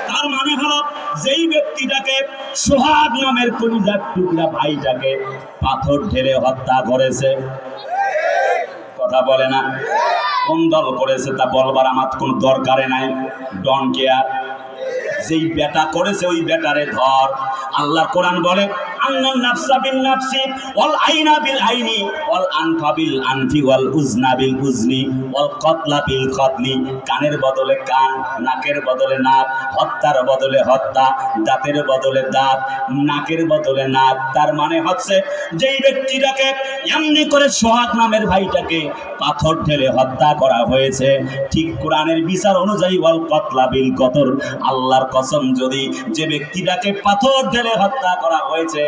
তার মানে হলো যেই ব্যক্তিটাকে সোহাগ নামের কলিজার টুকরা ভাইটাকে পাথর ঢেলে হত্যা করেছে, কথা বলে না, কোন দল করেছে তা বলবার আমার কোনো দরকারে নাই, ডন কেয়ার। যেই বেটা করেছে ওই বেটারে ধর। আল্লাহর কোরআন বলে আন্নান নাফসা বিন নাফসি ওয়াল আইনা বিল আইনি ওয়াল আনফা বিল আনফি ওয়াল উজনা বিল উজনি ওয়াল কতলা বিল কতলি। কানের বদলে কান, নাকের বদলে নাক, হত্যার বদলে হত্যা, দাঁতের বদলে দাঁত, নাকের বদলে নাক। তার মানে হচ্ছে যেই ব্যক্তিটাকে এমনি করে সোহাগ নামের ভাইটাকে পাথর ঢেলে হত্যা করা হয়েছে, ঠিক কোরআনের বিচার অনুযায়ী ওয়াল কতলা বিল কতর, আল্লাহর কসম যদি যে ব্যক্তিটাকে পাথর ঢেলে হত্যা করা হয়েছে,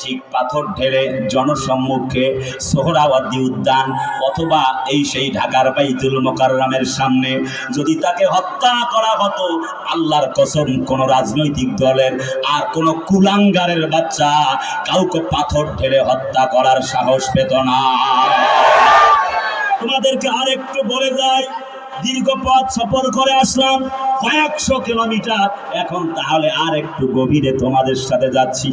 ঠিক পাথর ঢেলে জনসম্মুখে সোহরাওয়ার্দী উদ্যান অথবা এই সেই ঢাকার বাইতুল মোকাররমের সামনে যদি তাকে হত্যা করা হতো, আল্লাহর কসম কোন রাজনৈতিক দলের আর কোন কুলাঙ্গারের বাচ্চা কাউকে পাথর ঢেলে হত্যা করার সাহস পেত না। তোমাদেরকে আরেকটু বলে যাই, দীর্ঘ পথ সফর করে আসলাম, কয়েকশো কিলোমিটার, এখন তাহলে আর একটু গভীরে তোমাদের সাথে যাচ্ছি।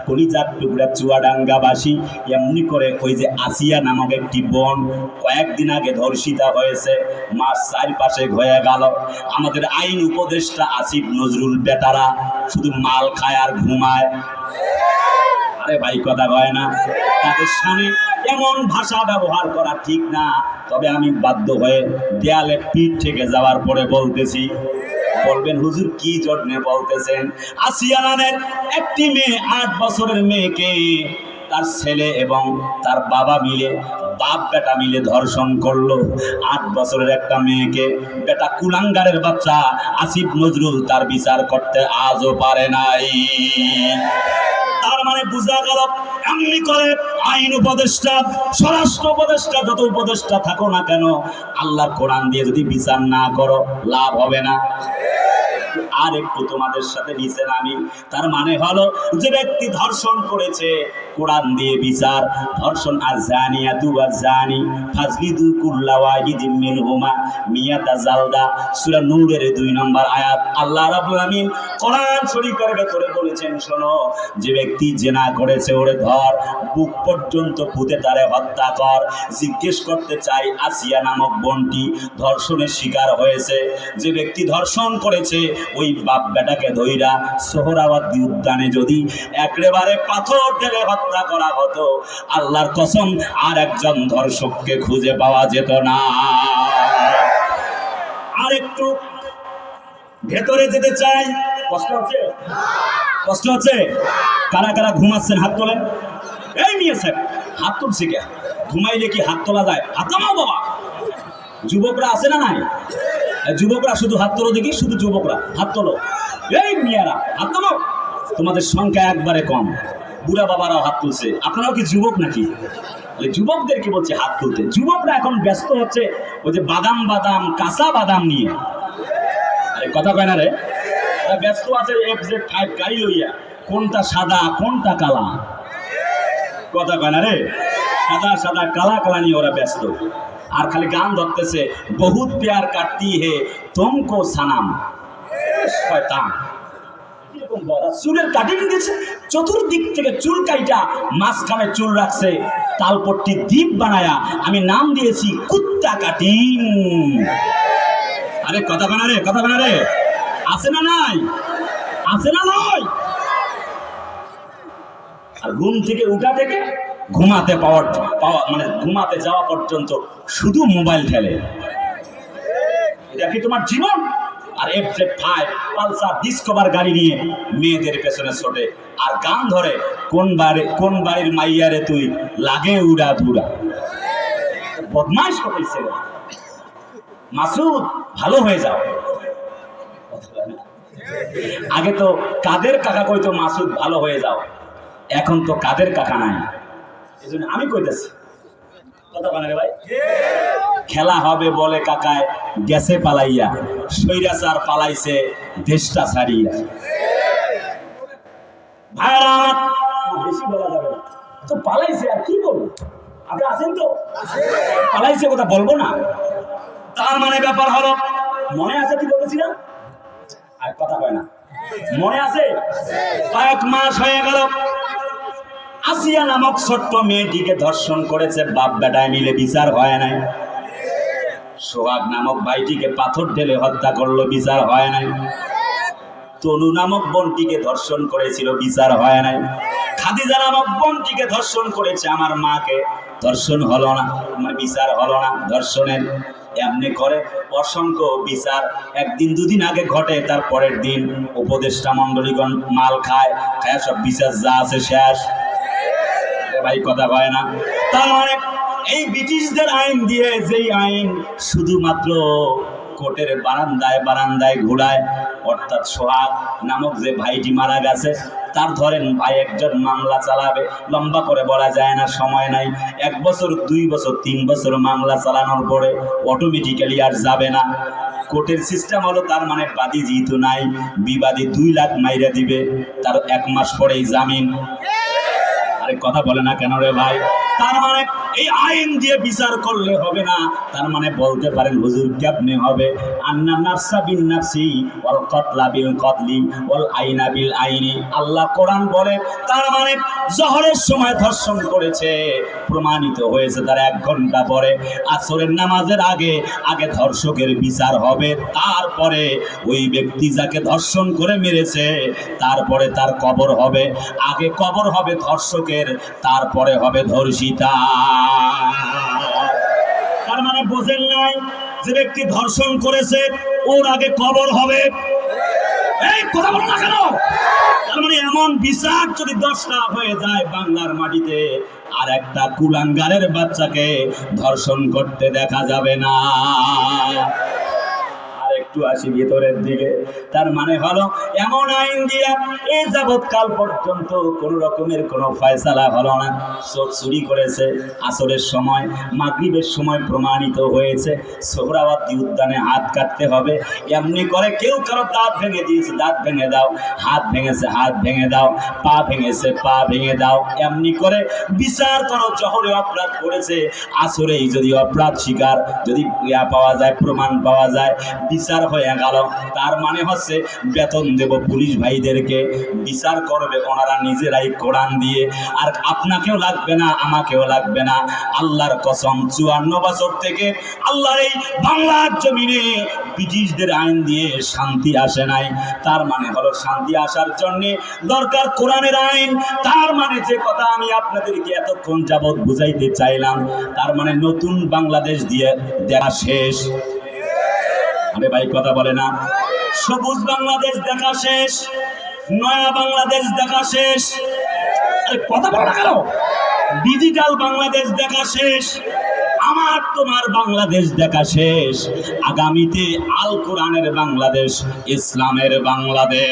কলিজার টুকরা চুয়াডাঙ্গাবাসী এমনি করে ওই যে আসিয়া নামক একটি বোন কয়েকদিন আগে ধর্ষিতা হয়েছে, মাস 4 হয়ে গেল। আমাদের আইন উপদেষ্টা আসিফ নজরুল বেটারা শুধু মাল খায় আর ঘুমায়। আরে ভাই কথা কয় না, তাদের সামনে এমন ভাষা ব্যবহার করা ঠিক না। তবে আমি বাধ্য হয়ে দেয়ালে পিঠ থেকে যাওয়ার পরে বলতেছি, বলবেন হুজুর কি জন্যে বলতেছেন? আসিয়া নামের একটি মেয়ে, 8 বছরের মেয়েকে তার ছেলে এবং তার বাবা মিলে, বাপ বেটা মিলে ধর্ষণ করলো। 8 বছরের একটা মেয়েকে বেটা কুলাঙ্গারের বাচ্চা আসিফ নজরুল তার বিচার করতে আজও পারে নাই। তার মানে বোঝা গেল, এমনি করে আইন উপদেষ্টা, স্বরাষ্ট্র উপদেষ্টা, যত উপদেষ্টা থাকো না কেন, আল্লাহর কোরআন দিয়ে যদি বিচার না করো লাভ হবে না। আর একটু তোমাদের সাথে নিচে নামি। তার মানে হলো, যে ব্যক্তি ধর্ষণ করেছে, কোরআন দিয়ে বিচার, ধর্ষণ আর জানিয়াতু ওয়াজ জানি ফাজলিদু কুল্লা ওয়াহিদিন মিনহুমা মিয়াতা জালদা, সূরা নূরের 2 নম্বর আয়াত। আল্লাহ রাব্বুল আমিন কোরআন শরীফের ভেতরে বলেছেন, শোনো, যে ব্যক্তি জিনা করেছে ওরে ধর, বুক পর্যন্ত পুঁতে তারে হত্যা কর। জিজ্ঞেস করতে চাই, আসিয়া নামক বোনটি ধর্ষণের শিকার হয়েছে। যে ব্যক্তি ধর্ষণ করেছে ওই বাপ বেটাকে ধইরা সোহরাওয়ার্দী উদ্যানে যদি একেবারে পাথর ঢেলে হত্যা করা হতো, আল্লাহর কসম আর একজন ধর্ষককে খুঁজে পাওয়া যেত না। আর একটু ভেতরে যেতে চাই। কষ্ট হচ্ছে? কষ্ট হচ্ছে? কারা কারা ঘুমাচ্ছেন হাত তোলেন। এই মিয়া সাহেব হাত তুলছে কে? ঘুমাইলে কি হাত তোলা যায়? হাত নামাও বাবা। যুবকরা আছে না নাই? যুবকরা শুধু হাত তোলো দেখি, শুধু যুবকরা হাত তোলো। এই মিয়ারা হাত নামাও। তোমাদের সংখ্যা একবারে কম, বুড়া বাবারাও হাত তুলছে। আপনারাও কি যুবক নাকি? যুবকদেরকে বলছে হাত তুলতে। যুবকরা এখন ব্যস্ত হচ্ছে ওই যে বাদাম বাদাম কাঁচা বাদাম নিয়ে। আরে কথা কয় না রে, ব্যস্ত আছে FZ5 গাড়ি লইয়া, কোনটা সাদা কোনটা কালা। কথা কয় না রে, সাদা সাদা কালা কালা নিয়ে ওরা ব্যস্ত। আর খালি গান ধরতেছে, বহুত প্যার কাটতি হে তুমকো সানাম। শয়তান চুলের কাটিং দিয়েছে, চতুর্দিক থেকে চুল কাইটা মাঝখানে চুল রাখছে, তালপট্টি দ্বীপ বানায়া আমি নাম দিয়েছি কুত্তা কাটিং। আরে কথা বানা রে, কথা বানা রে, আছে না নাই? আছে না নয়? আর ঘুম থেকে উঠা থেকে ঘুমাতে পাওয়া মানে ঘুমাতে যাওয়া পর্যন্ত শুধু মোবাইল খেলে। এটা কি তোমার জীবন? আর FZ5 পালসার ডিসকভার গাড়ি নিয়ে মেয়েদের পেছনে ছোটে আর গান ধরে, কোন বাড়ির মাইয়ারে তুই লাগে উড়া ধুরা। বদমাইশ করতেছে। মাসুদ ভালো হয়ে যাও। আগে তো কাদের কাকা কইতো মাসুদ ভালো হয়ে যাও, এখন তো কাদের কাকা নাই। এজন্য আমি কইতেছি, কথা বলেন ভাই। খেলা হবে বলে কাকায় গেছে পালাইয়া, সৈরাচার পালাইছে দেশটা ছাড়িয়া। ভাইরা বেশি বলা যাবে না তো, পালাইছে আর কি বলবো। আপনি আছেন তো? পালাইছে কথা বলবো না। তার মানে ব্যাপার হলো, মনে আছে কি বলেছিলাম? আর কথা কয় না, মনে আছে? কয়েক মাস হয়ে গেল আসিয়া নামক ছোট্ট মেয়েটিকে ধর্ষণ করেছে বাপ বেটায় মিলে, বিচার হয় নাই। সোহাগ নামক ভাইটিকে পাথর ঢেলে হত্যা করলো, বিচার হয় নাই। তনু নামক বোনটিকে ধর্ষণ করেছিল, বিচার হয় নাই। খাদিজা নামক বোনটিকে ধর্ষণ করেছে আমার মাকে, ধর্ষণ হলো না, আমার বিচার হলো না ধর্ষণের। এমনি করে অসংখ্য বিচার একদিন দুদিন আগে ঘটে, তার পরের দিন উপদেষ্টা মন্ডলীগণ মাল খায়, খায় সব বিচার যা আছে শেষ। ভাই কথা হয় না। তার মানে এই ব্রিটিশদের আইন দিয়ে, যেই আইন শুধুমাত্র কোর্টের বারান্দায় বারান্দায় ঘোরায়, অর্থাৎ সোহাগ নামক যে ভাইটি মারা গেছে, তার ধরেন ভাই একজন মামলা চালাবে, লম্বা করে বলা যায় না, সময় নাই। 1 বছর 2 বছর 3 বছর মামলা চালানোর পরে অটোমেটিক্যালি আর যাবে না। কোর্টের সিস্টেম হলো, তার মানে বাদী যেহেতু নাই, বিবাদী 2 লাখ মাইরা দিবে, তার 1 মাস পরেই জামিন। আরে কথা বলে না কেন রে ভাই? তার মানে এই আইন দিয়ে বিচার করলে হবে না। তার মানে বলতে পারেন হুজুর কেমনে হবে? আন্না নাফসা বিন নাফসি ওয়াল কতলা বিল কতলি ওয়াল আইনা বিল আইনি। আল্লাহ কোরআন বলে তার মানে জোহরের সময় ধর্ষণ করেছে, প্রমাণিত হয়েছে তার 1 ঘন্টা পরে আসরের নামাজের আগে আগে ধর্ষকের বিচার হবে, তারপরে ওই ব্যক্তি যাকে ধর্ষণ করে মেরেছে তারপরে তার কবর হবে। আগে কবর হবে ধর্ষকের, তারপরে হবে ধর্ষিতা। তার মানে বোঝেন নাই যে ব্যক্তি ধর্ষণ করেছে ওর আগে কবর হবে? এই কথা বলো না কেন? তার মানে এমন বিচার যদি 10টা হয়ে যায় বাংলার মাটিতে, আর একটা কুলাঙ্গারের বাচ্চাকে ধর্ষণ করতে দেখা যাবে না। একটু আসি ভিতরের দিকে। তার মানে হলো এমন আইন দিয়া এই যাবৎকাল পর্যন্ত কোন রকমের কোনো ফয়সালা হলো না। চুরি করেছে আসরের সময়, মাগরিবের সময় প্রমাণিত হয়েছে সোহরাওয়ার্দী উদ্যানে হাত কাটতে হবে। এমনি করে কেউ কারো দাঁত ভেঙে দিয়েছে, দাঁত ভেঙে দাও, হাত ভেঙেছে হাত ভেঙে দাও, পা ভেঙেছে পা ভেঙে দাও। এমনি করে বিচার করো। জহরে অপরাধ করেছে, আসরেই যদি অপরাধ স্বীকার যদি পাওয়া যায়, প্রমাণ পাওয়া যায়, বিচার হয়ে গেল। তার মানে হচ্ছে বেতন দেব পুলিশ ভাইদেরকে, বিচার করবে ওনারা নিজেরাই কোরআন দিয়ে, আর আপনাকেও লাগবে না আমাকেও লাগবে না। আল্লাহর কসম 54 বছর থেকে আল্লাহর এই বাংলার জমিনে ব্রিটিশদের আইন দিয়ে শান্তি আসে নাই। তার মানে হলো শান্তি আসার জন্য দরকার কোরআনের আইন। তার মানে যে কথা আমি আপনাদেরকে এতক্ষণ যাবৎ বুঝাইতে চাইলাম, তার মানে নতুন বাংলাদেশ দিয়ে দেখা শেষ। আরে ভাই কথা বলে না? সবুজ বাংলাদেশ দেখা শেষ, নয়া বাংলাদেশ দেখা শেষ। আরে কথা বলে না কেন? ডিজিটাল বাংলাদেশ দেখা শেষ, আমার তোমার বাংলাদেশ দেখা শেষ। আগামীতে আল কোরআনের বাংলাদেশ, ইসলামের বাংলাদেশ।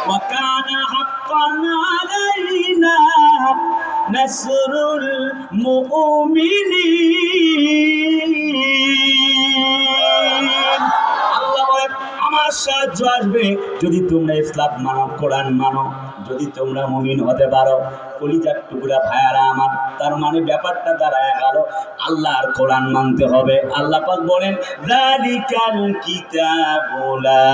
ওয়াকানা হাক্কান আলাইনা নাসরুল মুমিনিন। আল্লাহ বলে আমার সাহায্য আসবে যদি তোমরা ইসলাম মানো, কোরআন মানো, যদি তোমরা মুমিন হতে পারো। কলিজার টুকরা ভাইয়ারা আমার, তার মানে ব্যাপারটা দাঁড়ায় গেল আল্লাহর কোরআন মানতে হবে। আল্লাহ পাক বলেন যালিকাল কিতাবু লা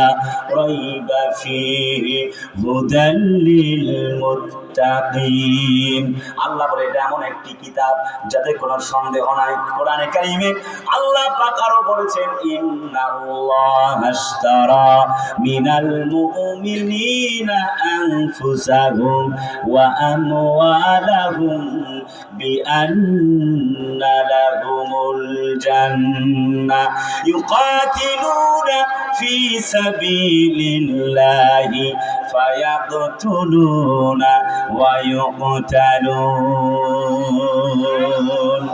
রাইবা ফীহি হুদাল লিল মুত্তাকিন। আল্লাহ বলে এটা এমন একটি কিতাব যাতে কোনো সন্দেহ নাই। কোরআনে কারিমে আল্লাহ পাক আরো বলেছেন ইন্নাল্লাহা আশতারা মিনাল মুমিনিনা আনফুসাহুম ওয়া আমওয়ালাহুম বিআন্না লাহুমুল জান্নাহ ইউকাতিলুনা ফি সাবিলিল্লাহি ফায়াকতুলুনা ওয়া ইউকতালুন।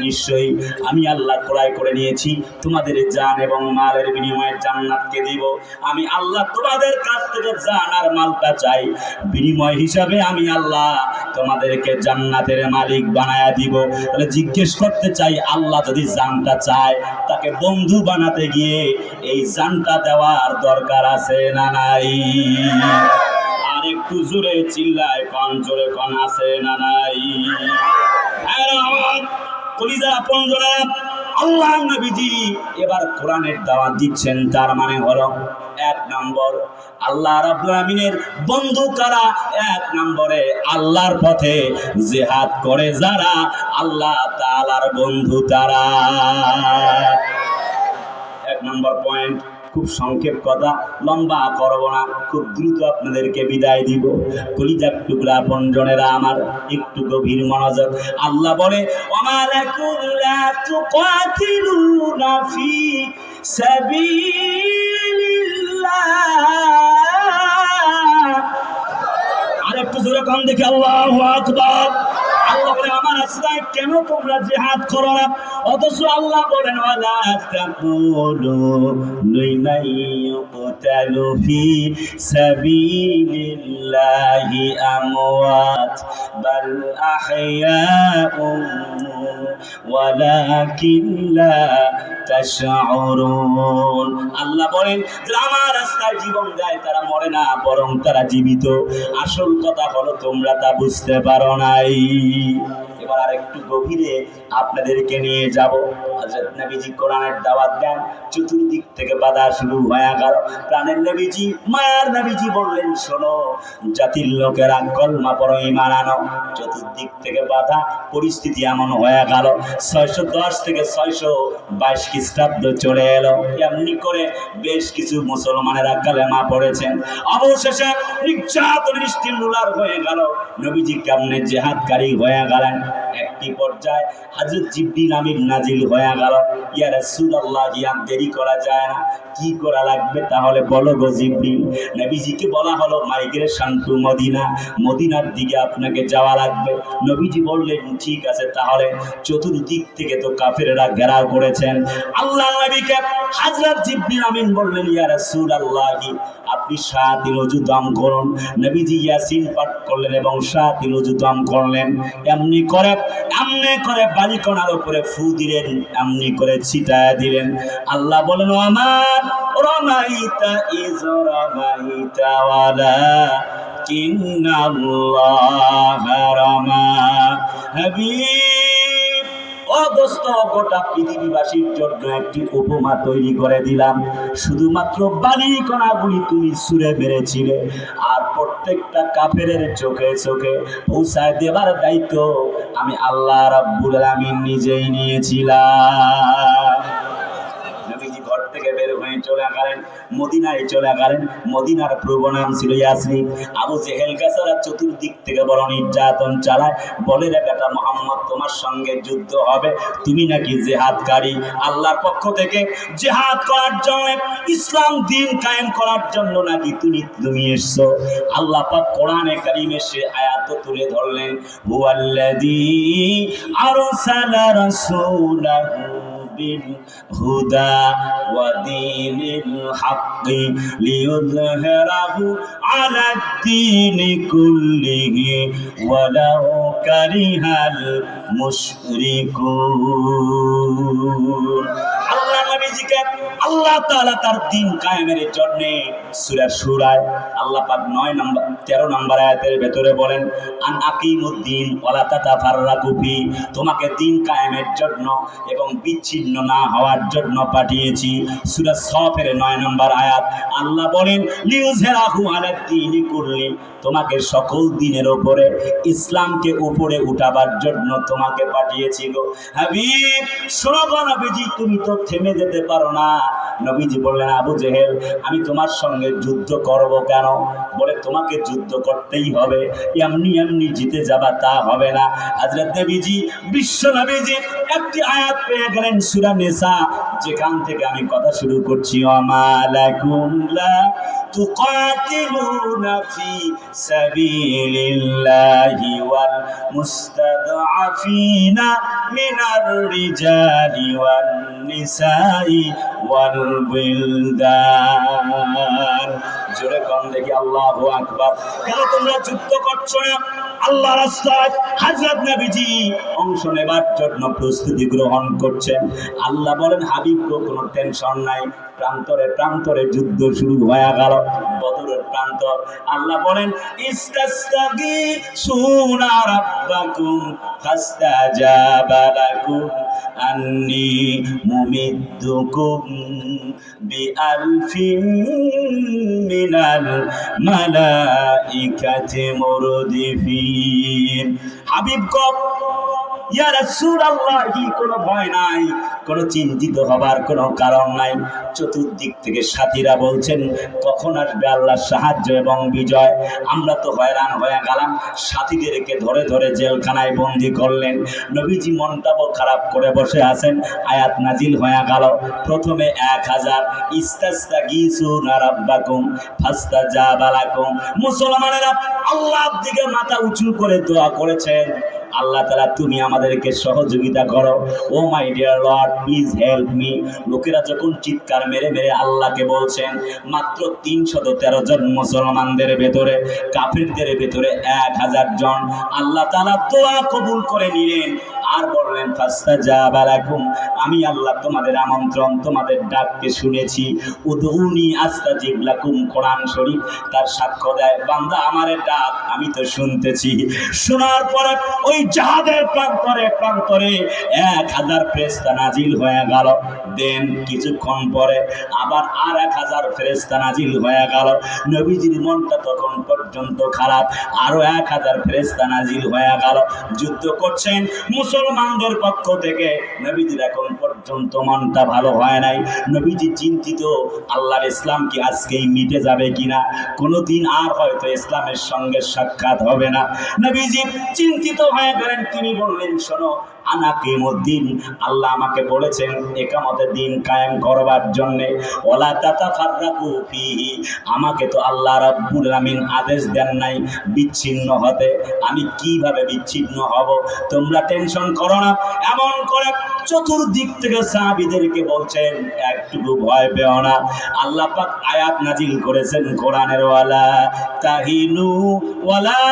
নিশ্চয়ই আমি আল্লাহ ক্রয় করে নিয়েছি তোমাদের জান এবং মালের বিনিময়ে জান্নাতকে দিব। আমি আল্লাহ তোমাদের কাছ থেকে জান আর মালটা চাই, বিনিময় হিসাবে আমি আল্লাহ তোমাদেরকে জান্নাতের মালিক বানায়া দিব। তাহলে জিজ্ঞেস করতে চাই, আল্লাহ যদি জানটা চায় তাকে বন্ধু বানাতে গিয়ে এই জানটা দেওয়ার দরকার আছে না নাই? আর একটু জোরে চিল্লায় কন, জোরে কন, আছে না নাই? কলিজা আপনজনেরা, আল্লাহ নবীজি এবার কোরআনের দাওয়াত দিচ্ছেন। তার মানে হলো 1 নম্বর আল্লাহ রাব্বুল আমিনের বন্ধু কারা? 1 নম্বরে আল্লাহর পথে জিহাদ করে যারা, আল্লাহ তাআলার বন্ধু তারা। 1 নম্বর পয়েন্ট। খুব সংক্ষেপ কথা, লম্বা করব না, খুব দ্রুত আপনাদেরকে বিদায় দিব। কলিজার টুকরা আপনজনেরা আমার, একটু গভীর মনোযোগ। আল্লাহ বলে ওমা লাকুম লা তুকাতিলুনা ফি সাবিলিল্লাহ। আর একটু জোরে কান দেখি আল্লাহু আকবার। আল্লাহ বলে আমার রাস্তায় কেন তোমরা জিহাদ করো না? অথচ আল্লাহ বলেন ওয়ালা তাকুলু লিমান ইউকতালু ফি সাবিলিল্লাহি আমওয়াত বাল আহইয়াউম ওয়ালাকিন লা তাশউরুন। আল্লাহ বলেন আমার রাস্তায় জীবন যায় তারা মরে না, বরং তারা জীবিত। আসল কথা হলো তোমরা তা বুঝতে পারো নাই। এবার আরেকটু গভীরে আপনাদেরকে নিয়ে যাব। হযরত নবীজি কোরআনের দাওয়াত দেন, চতুর্দিক থেকে বাধা শুরু হয়ে গেল। প্রাণের নবীজি, মায়ার নবীজি বললেন, শোনো জাতির লোকেরা কলমা পড়ো, ঈমান আনো। চতুর্দিক থেকে বাধা, পরিস্থিতি এমন হয়ে গেল 610 থেকে 622 খ্রিস্টাব্দ চলে এলো। এমনি করে বেশ কিছু মুসলমানেরা কালেমা পড়েছেন। অবশেষে নির্যাতন নিষ্ঠুর হয়ে গেল। নবীজি কেমনে জিহাদকারী হয়ে গেলেন। একটি পর্যায়ে হযরত জিবরিল আমিন নাজিল হয়ে গেল। ইয়া রাসূলুল্লাহ, আর দেরি করা যায় না, কি করা লাগবে তাহলে বলো গো জিবরিল। নবীজিকে বলা হলো মাইগ্রেশন টু মদিনা, মদিনার দিকে আপনাকে যাওয়া লাগবে। নবীজি বললেন ঠিক আছে, তাহলে চতুর্দিক থেকে তো কাফেররা ঘেরাও করেছেন। আল্লাহ নবীকে হযরত জিবরিল আমিন বললেন, ইয়া রাসূলুল্লাহ, আপনি 7 দিন ওযু দম করুন। নবীজি ইয়াসিন পাঠ করলেন এবং 7 দিন ওযু দম করলেন। এমনি করে বালিকণার উপরে ফু দিলেন, এমনি করে ছিটায় দিলেন। আল্লাহ বলেন, আমার রামাইতা ইজ রামাইতা ওয়ালাকিন্নাল্লাহা রামা। হাবিব, ও দোস্ত, গোটা পৃথিবীবাসীর জন্য একটি উপমা তৈরি করে দিলাম। শুধুমাত্র বালিকণাগুলি তুমি ছুঁড়ে মেরেছিলে, আর প্রত্যেকটা কাফেরের চোখে চোখে পৌঁছায় দেবার দায়িত্ব আমি আল্লাহ রাব্বুল আলামিন নিজেই নিয়েছিলাম। নবীজি ঘর থেকে বের হয়ে চলে গেলেন, মদিনায় চলে গেলেন। মদিনার পূর্ব নাম ছিল ইয়াসরিব। আবু জেহেল গাছারা চতুর্দিক থেকে বড় নির্যাতন চালায়, বলে রে বেটা মুহাম্মদ, তোমার সঙ্গে যুদ্ধ হবে, তুমি নাকি জিহাদকারী। আল্লাহর পক্ষ থেকে জিহাদ করার জন্য, ইসলাম দ্বীন কায়েম করার জন্য নাকি তুমি এসছো। আল্লাহ পাক কোরআনে কারীমে সে আয়াত তুলে ধরলেন, হুয়াল্লাযী আরসালা রাসূলাহু بالهدى ودين الحق ليظهره على الدين كله ولو كره المشركون। আল্লাহ তাআলা তার দ্বীন কায়েমের জন্য সূরা সূরায় আল্লাহ পাক 13 নম্বর আয়াতের ভেতরে বলেন, আন আকিমুদ্দিন ওয়ালা তাতাফাররাকু ফি, তোমাকে দ্বীন কায়েমের জন্য এবং বিচ্ছিন্ন না হওয়ার জন্য পাঠিয়েছি। সূরা সফের 9 নম্বর আয়াত আল্লাহ বলেন, লিউযহিরাহু আলাদ দীনি কুল্লি, তোমাকে সকল দিনের উপরে, ইসলামকে উপরে উঠাবার জন্য তোমাকে পাঠিয়েছি গো হাবিব। শোনো গো নবীজি, তুমি তো থেমে যেতে পারো না। নবীজি বললেন, আবু জেহেল, আমি তোমার সঙ্গে যুদ্ধ করব কেন? বলে, তোমাকে যুদ্ধ করতেই হবে, এমনি এমনি জিতে যাবা তা হবে না। হযরত নবীজি, বিশ্ব নবীজি একটি আয়াত পেয়ে গেলেন সূরা নিসা, যেখান থেকে আমি কথা শুরু করছি, ওয়ামা লাকুম লা তুকাতিলুনা ফি সাবিলিল্লাহি ওয়াল মুস্তাদআফিনা মিনার রিজালি ওয়ান নিসাই ওয়াল বিলদান। জোরে কোন দেখি আল্লাহু আকবার। কেন তোমরা যুদ্ধ করছো না? আল্লাহ রাস্তায় হযরত নবীজি অংশ নেবার জন্য প্রস্তুতি গ্রহণ করছেন। আল্লাহ বলেন, হাবিব গো, কোনো টেনশন নাই। প্রান্তরে প্রান্তরে যুদ্ধ শুরু হয়ে গেল, বদরের প্রান্তর। আল্লাহ বলেন, ইস্তাসতাগীসুনা রাব্বাকুম ফাস্তাজাবা লাকুম আন্নী মুমিদ্দুকুম বিআলফিন মিনাল মালাইকাতি মুরদিফিন। হাবিব গো, ইয়া রাসূলুল্লাহ, কোনো ভয় নাই, কোনো চিন্তিত হবার কোনো কারণ নাই। চতুর্দিক থেকে সাথীরা বলছেন, কখন আসবে আল্লাহর সাহায্য এবং বিজয়? আমরা তো হয়রান হয়ে গেলাম। সাথীদেরকে ধরে ধরে জেলখানায় বন্দী করলেন। নবীজি মনটাও খারাপ করে বসে আছেন। আয়াত নাজিল হয়ে গেল, প্রথমে 1000, ইস্তাসতাগীসুনা রাব্বাকুম ফাস্তাজাবা লাকুম। মুসলমানেরা আল্লাহর দিকে মাথা উঁচু করে দোয়া করেছেন, আল্লাহ তাআলা, তুমি আমাদেরকে সহযোগিতা করো। Oh my dear Lord, please help me. লোকেরা যখন চিৎকার মেরে মেরে আল্লাহকে বলছেন, মাত্র 313 জন মুসলমানদের ভেতরে, কাফিরদের ভেতরে 1000 জন। আল্লাহ তাআলা দোয়া কবুল করে নিলেন। আর বললেন ফাস্তাজাবা লাকুম, আমি আল্লাহ তোমাদের আমন্ত্রণ, তোমাদের ডাককে শুনেছি। উদউনি আস্তাজিব লাকুম, কোরআন শরীফ তার সাক্ষ্য দেয়, বান্দা আমারে ডাক, আমি তো শুনতেছি। শোনার পরে ওই জাহাজের প্রান্তরে প্রান্তরে 1000 ফেরেশতা নাজিল হয়ে গেল। দেন কিছুক্ষণ পরে আবার আর 1000 ফেরেশতা নাজিল হয়ে গেল। নবীজির মনটা তখন পর্যন্ত খারাপ, আরো 1000 ফেরেশতা নাজিল হয়ে গেল। যুদ্ধ করছেন মুসলমানদের পক্ষ থেকে, নবীজির এখন পর্যন্ত মনটা ভালো হয় নাই। নবীজি চিন্তিত, আল্লাহর ইসলাম কি আজকেই মিটে যাবে কিনা, কোনোদিন আর হয়তো ইসলামের সঙ্গে সাক্ষাৎ হবে না। নবীজি চিন্তিত হয়ে গেলেন। তিনি বললেন, শোনো, আনাকিমুদ্দিন, আল্লাহ আমাকে বলেছেন একামতের দিন কায়েম করবার জন্য। ওয়ালা তাতাফাররাকু ফীহি, আমাকে তো আল্লাহ রাব্বুল আমিন আদেশ দেন নাই বিচ্ছিন্ন হতে। আমি কিভাবে বিচ্ছিন্ন হব? তোমরা টেনশন করো না। এমন করে চতুর্দিক থেকে সাহাবীদেরকে বলছেন, একটু ভয় পেও না। আল্লাহ পাক আয়াত নাজিল করেছেন কোরআনের, ওয়ালা তাহিনু ওয়ালা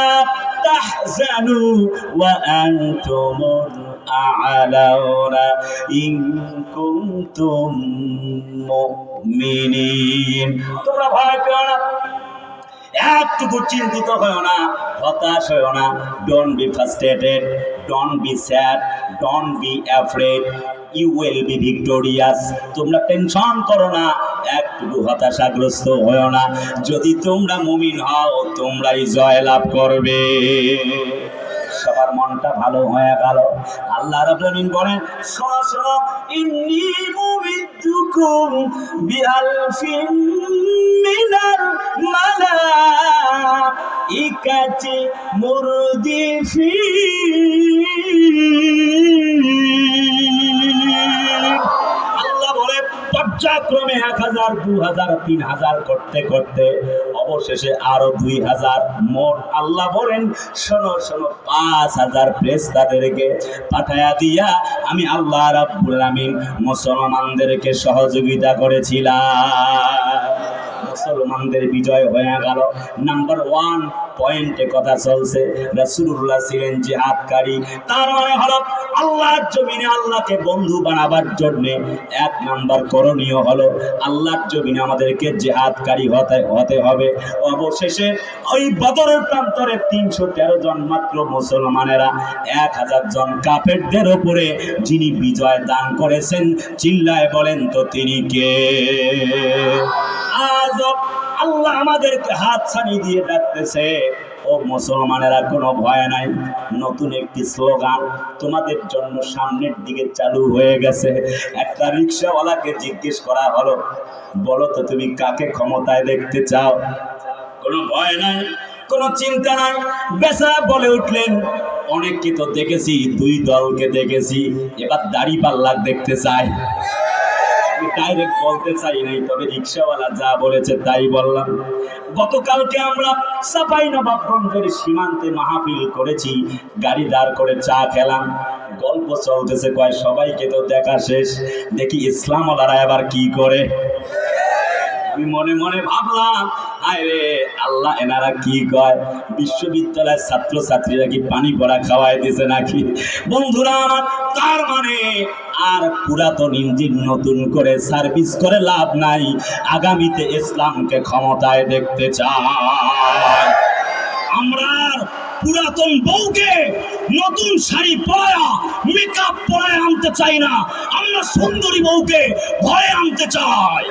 তাহজানু ওয়া আনতুমুল আ'লাউনা ইন কুনতুম মুমিনিন। তোমরা ভয় পেও না, একটুকু চিন্তিত হয় না, হতাশ হয় না। Don't be frustrated, don't be sad, don't be afraid, you will be victorious. তোমরা টেনশন করো না, একটু হতাশাগ্রস্ত হয় না। যদি তোমরা মুমিন হও, তোমরাই জয় লাভ করবে। সবার মনটা ভালো হয়ে গেল। আল্লাহ রাব্বুল আমিন বলেন, শোনো শোনো, ইন্নী মুমিদ্দুকুম বিআলফিন মিনাল মালাইকাতি মুরদিফিন। আল্লাহ বলে, পর্যায়ক্রমে 1000, 2000, 3000 করতে করতে অবশেষে আরো 2000। মোট আল্লাহ বলেন, শোনো শোনো, 5000 ফেরেশতাদেরকে পাঠায়া দিয়া আমি আল্লাহ রাব্বুল আমিন মুসলমানদেরকে সহযোগিতা করেছিলাম। মুসলমানদের বিজয় হয়ে গেল। নাম্বার 1 পয়েন্টে কথা চলছে, রাসূলুল্লাহ ছিলেন জিহাদকারী। তার মানে হলো আল্লাহর জমিনে আল্লাহকে বন্ধু বানাবার জন্য 1 নাম্বার করণীয় হলো আল্লাহর জমিনে আমাদেরকে জিহাদকারী হতে হবে। অবশেষে ওই বদরের প্রান্তরে 313 জন মাত্র মুসলমানেরা 1000 জন কাফেরদের উপরে যিনি বিজয় দান করেছেন, চিল্লায় বলেন তো তিনি কে? আজ আল্লাহ আমাদেরকে হাত ছানি দিয়ে ডাকতেছে, ও মুসলমানেরা, কোনো ভয় নাই। নতুন একটি স্লোগান তোমাদের জন্য সামনের দিকে চালু হয়ে গেছে। একটা রিকশাওয়ালাকে জিজ্ঞেস করা হলো, বলো তো তুমি কাকে ক্ষমতায় দেখতে চাও? কোনো ভয় নাই, কোনো চিন্তা নাই। বেচারা বলে উঠলেন, অনেককে তো দেখেছি, 2 দলকে দেখেছি, এবার দাড়িপাল্লা দেখতে চাই। ডাইরেক্ট বলতে চাই নাই, তবে রিকশাওয়ালা যা বলেছে তাই বললাম। গতকালকে আমরা চাঁপাইনবাবগঞ্জের সীমান্তে মাহফিল করেছি, গাড়ি দাঁড় করে চা খেলাম, গল্প চলতেছে। কয় সবাইকে তো দেখা শেষ, দেখি ইসলামওয়ালারা এবার কি করে। আমি মনে মনে ভাবলাম, আরে আল্লাহ, এনারা কি কয়? বিশ্ববিদ্যালয়ের ছাত্র ছাত্রীরা কি পানি পড়া খাওয়াই দিছে নাকি? বন্ধুরা আমার, তার মানে আর পুরাতন ইঞ্জিন নতুন করে সার্ভিস করে লাভ নাই। আগামীতে ইসলামকে ক্ষমতায় দেখতে চাই আমরা। পুরাতন বউকে নতুন শাড়ি পরা, মেকআপ পরায় আনতে চাই না, আমরা সুন্দরী বউকে ভয়ে আনতে চাই।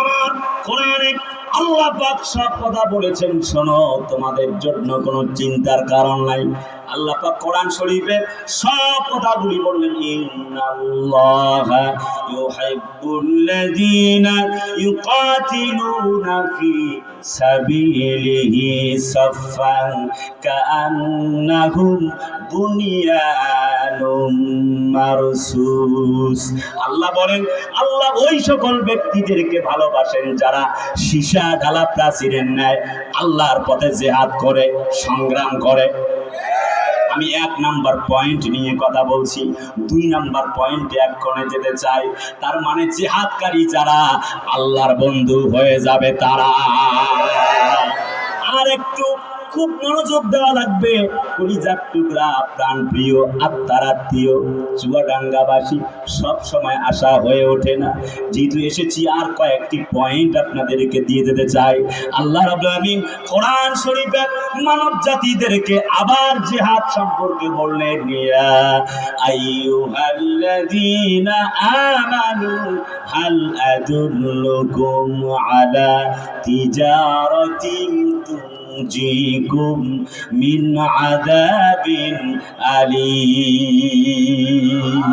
আমার কোরআনে আল্লাহ পাক সব কথা বলেছেন। শোনো, তোমাদের জন্য কোনো চিন্তার কারণ নাই। আল্লাহ পাক কোরআন শরীফে সব কথাগুলি বললেন, ইন্নাল্লাহা ইউহিব্বুল্লাযীনা ইউকাতিলুনা ফি সাবিলিহি সাফফান কাআন্নাহুম বুনিয়ানুম মারসুস। আল্লাহ বলেন, আল্লাহ ওই সকল ব্যক্তিদেরকে ভালোবাসেন যারা সীসা ঢালা প্রাচীরের ন্যায় আল্লাহর পথে জিহাদ করে, সংগ্রাম করে। আমি 1 নাম্বার পয়েন্ট নিয়ে কথা বলছি, 2 নাম্বার পয়েন্টে এক্ষণে যেতে চাই। তার মানে জিহাদকারী যারা আল্লাহর বন্ধু হয়ে যাবে তারা। আর একটু খুব মনোযোগ দেওয়া লাগবে। কলিজার টুকরা, প্রাণ প্রিয়, আত্মার আত্মীয় চুয়াডাঙ্গাবাসী সব সময় আশা হয়ে ওঠে না। যেহেতু এসেছি আর কয়েকটি পয়েন্ট আপনাদেরকে দিয়ে যেতে চাই। আল্লাহ রাব্বুল আলামিন কোরআন শরীফে মানব জাতিদেরকে আবার জিহাদ সম্পর্কে বললেন, ইয়া আইয়ুহাল্লাযীনা আমানু হাল আদুল্লুকুম আলা তিজারাতিন তুনজিকুম মিন আযাবিন আলীম।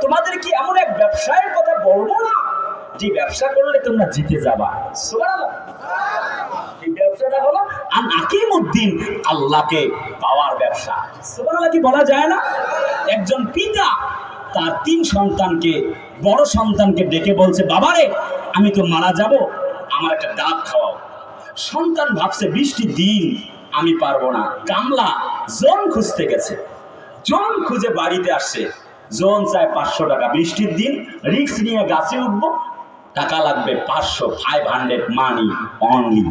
তোমাদের কি এমন এক ব্যবসায়ের কথা বলবো না যে ব্যবসা করলে তোমরা জিতে যাবা? সুবহানাল্লাহ। এই ব্যবসাটা হলো আকিমুদ্দিন, আল্লাহকে পাওয়ার ব্যবসা। সুবহানাল্লাহ কি বলা যায় না? একজন পিতা তার 3 সন্তানকে, বড় সন্তানকে ডেকে বলছে, বাবারে আমি তো মারা যাব, আমার একটা ডাব খাওয়াও। সন্তান ভাবছে বৃষ্টির দিন আমি পারবো না। কামলা জন খুঁজতে গেছে, জন খুঁজে বাড়িতে আসছে। জন চায় 500 টাকা, বৃষ্টির দিন রিস্ক নিয়ে গাছে উঠবো, টাকা লাগবে 500, 500 মানি অনলি।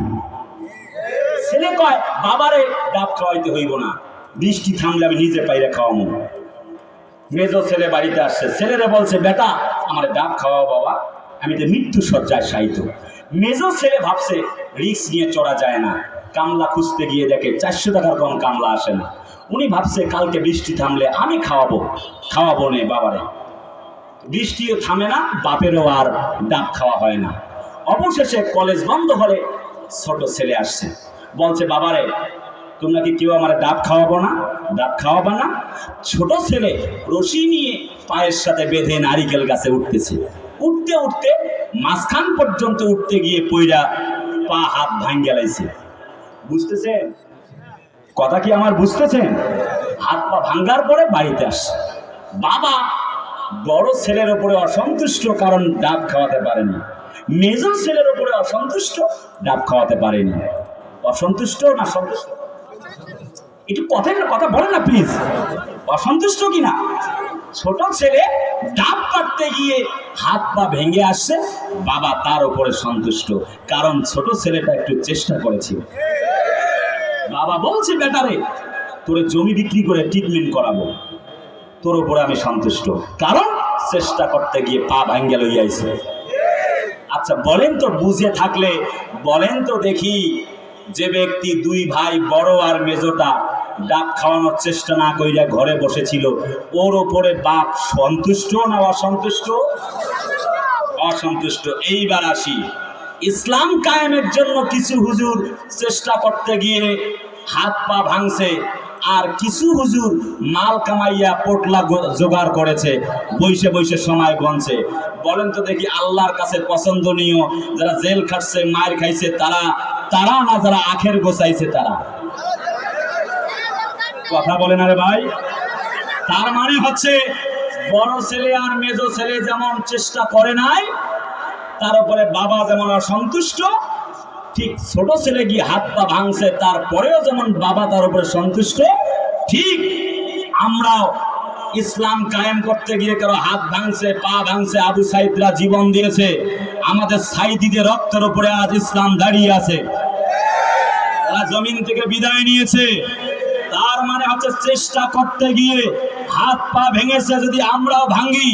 ছেলে কয়, বাবারে ডাব খাওয়াইতে হইব না, বৃষ্টি থামলে আমি নিজে পাইরে খাওয়াবো। মেজো ছেলে বাড়িতে আসছে, ছেলেরা বলছে, বেটা আমার ডাব খাওয়াও বাবা, আমি তো মৃত্যু সজ্জায় শায়িত। মেজো ছেলে ভাবছে রিস্ক নিয়ে চড়া যায় না, কামলা খুঁজতে গিয়ে দেখে 400 টাকার কম কামলা আসে না। উনি ভাবছে কালকে বৃষ্টি থামলে আমি খাওয়াবো নে বাবারে। বৃষ্টিও থামে না, বাপেরও আর ডাব খাওয়া হয় না। অবশেষে কলেজ বন্ধ হলে ছোট ছেলে আসছে, বলছে, বাবারে তোমরা কি কেউ আমার ডাব খাওয়াবো না, ডাব খাওয়াবা না? ছোট ছেলে রশি নিয়ে পায়ের সাথে বেঁধে নারিকেল গাছে উঠতেছে। উঠতে উঠতে মাঝখান পর্যন্ত উঠতে গিয়ে পইরা পা হাত ভাঙ্গে লাইছে। বুঝতেছেন কথা কি আমার? বুঝতেছেন? হাত পা ভাঙ্গার পরে বাড়িতে আসছে। বাবা বড় ছেলের উপরে অসন্তুষ্ট, কারণ ডাব খাওয়াতে পারেনি। মেজর ছেলের উপরে অসন্তুষ্ট, ডাব খাওয়াতে পারেনি। অসন্তুষ্ট না সন্তুষ্ট? একটু কথা বলেন না প্লিজ, অসন্তুষ্ট কিনা? ছোট ছেলে ডাব কাটতে গিয়ে হাত পা ভেঙে আসছে, বাবা তার উপরে সন্তুষ্ট, কারণ ছোট ছেলেটা একটু চেষ্টা করেছিল। বাবা বলছে, বেটারে তোরে জমি বিক্রি করে ট্রিটমেন্ট করাবো, তোর উপরে আমি সন্তুষ্ট, কারণ চেষ্টা করতে গিয়ে পা ভাঙ্গে লইয়াছে। আচ্ছা বলেন তো, বুঝে থাকলে বলেন তো দেখি, যে ব্যক্তি 2 ভাই বড় আর মেজোটা ডাব খাওয়ানোর চেষ্টা না কইরা ঘরে বসেছিল, ওর ওপরে বাপ সন্তুষ্ট না অসন্তুষ্ট? অসন্তুষ্ট। এইবার আসি, ইসলাম কায়েমের জন্য কিছু হুজুর চেষ্টা করতে গিয়ে হাত পা ভাঙছে, আর কিছু হুজুর মাল কামাইয়া পোটলা জোগাড় করেছে, বইসে বইসে সময় গণছে। বলেন তো দেখি, আল্লাহর কাছে পছন্দনীয় যারা জেল খাটছে, মার খাইছে, তারা না যারা আখের গোছাইছে তারা? কথা বলেন আরে ভাই। তার মানে হচ্ছে বড় ছেলে আর মেজো ছেলে যেমন চেষ্টা করে নাই, তার উপরে বাবা যেমন অসন্তুষ্ট, ঠিক ছোট ছেলে গিয়ে হাত পা ভাঙছে, তারপরেও যেমন বাবা তার উপরে সন্তুষ্ট, ঠিক আমরাও ইসলাম কায়েম করতে গিয়ে কারো হাত ভাঙছে, পা ভাঙছে, আবু সাইদরা জীবন দিয়েছে, আমাদের সাইদিদের রক্তের উপরে আজ ইসলাম দাঁড়িয়ে আছে, তারা জমিন থেকে বিদায় নিয়েছে। তার মানে হচ্ছে চেষ্টা করতে গিয়ে হাত পা ভেঙেছে, যদি আমরাও ভাঙি,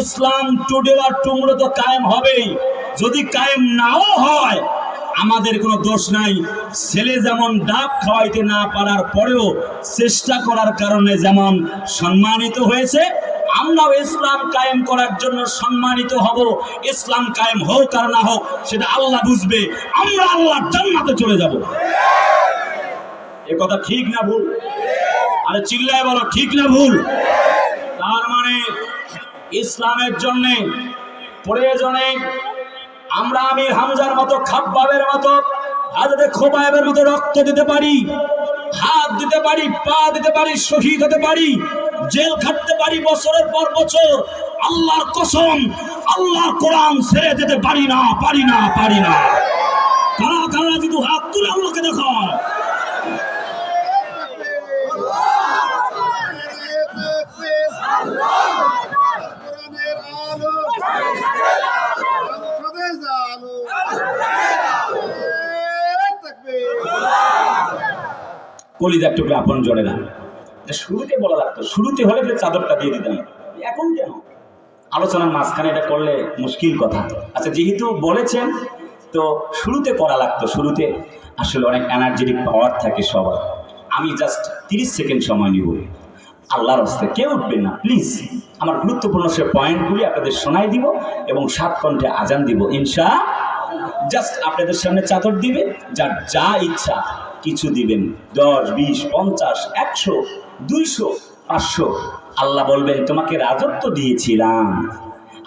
ইসলাম টুডে আর টুমরো তো কায়েম হবেই। যদি কায়েম নাও হয় আমাদের কোনো দোষ নাই। ছেলে যেমন ডাব খাওয়াইতে না পারার পরেও চেষ্টা করার কারণে যেমন সম্মানিত হয়েছে, আমরাও ইসলাম কায়েম করার জন্য সম্মানিত হব। ইসলাম কায়েম হোক আর না হোক সেটা আল্লাহ বুঝবে, আমরা আল্লাহর জান্নাতে চলে যাব। এ কথা ঠিক না ভুল? আরে চিল্লায় বলো, ঠিক না ভুল? তার মানে ইসলামের জন্য প্রয়োজনে আমরা আমির হামজার মতো, খাব্বাবের মতো, হযরত খোবাইবের মতো রক্ত দিতে পারি, হাত দিতে পারি, পা দিতে পারি, শহীদ হতে পারি, জেল খাটতে পারি বছরের পর বছর। আল্লাহর কসম, আল্লাহর কোরআন ছেড়ে যেতে পারি না। কারা যদি হাত তুলে আল্লাহকে দেখায়। কলিজার টুকরা আপন জড়ে না, শুরুতে বলা লাগতো, শুরুতে হলে যে চাদরটা দিয়ে দিতাম, এখন কেন আলোচনার মাঝখানে এটা করলে মুশকিল কথা। আচ্ছা, যেহেতু বলেছেন তো শুরুতে করা লাগতো, শুরুতে আসলে অনেক এনার্জেটিক পাওয়ার থাকে সবার। আমি জাস্ট 30 সেকেন্ড সময় নিব, আল্লাহর রাস্তায় কেউ উঠবেন না প্লিজ। আমার গুরুত্বপূর্ণ সে পয়েন্টগুলি আপনাদের শোনাই দিব এবং 7 কণ্ঠে আজান দিব ইনশা। জাস্ট আপনাদের সামনে চাদর দিবে, যার যা ইচ্ছা কিছু দিবেন, 10, 20, 50, 100, 200, 500। আল্লাহ বলবেন তোমাকে রাজত্ব দিয়েছিলাম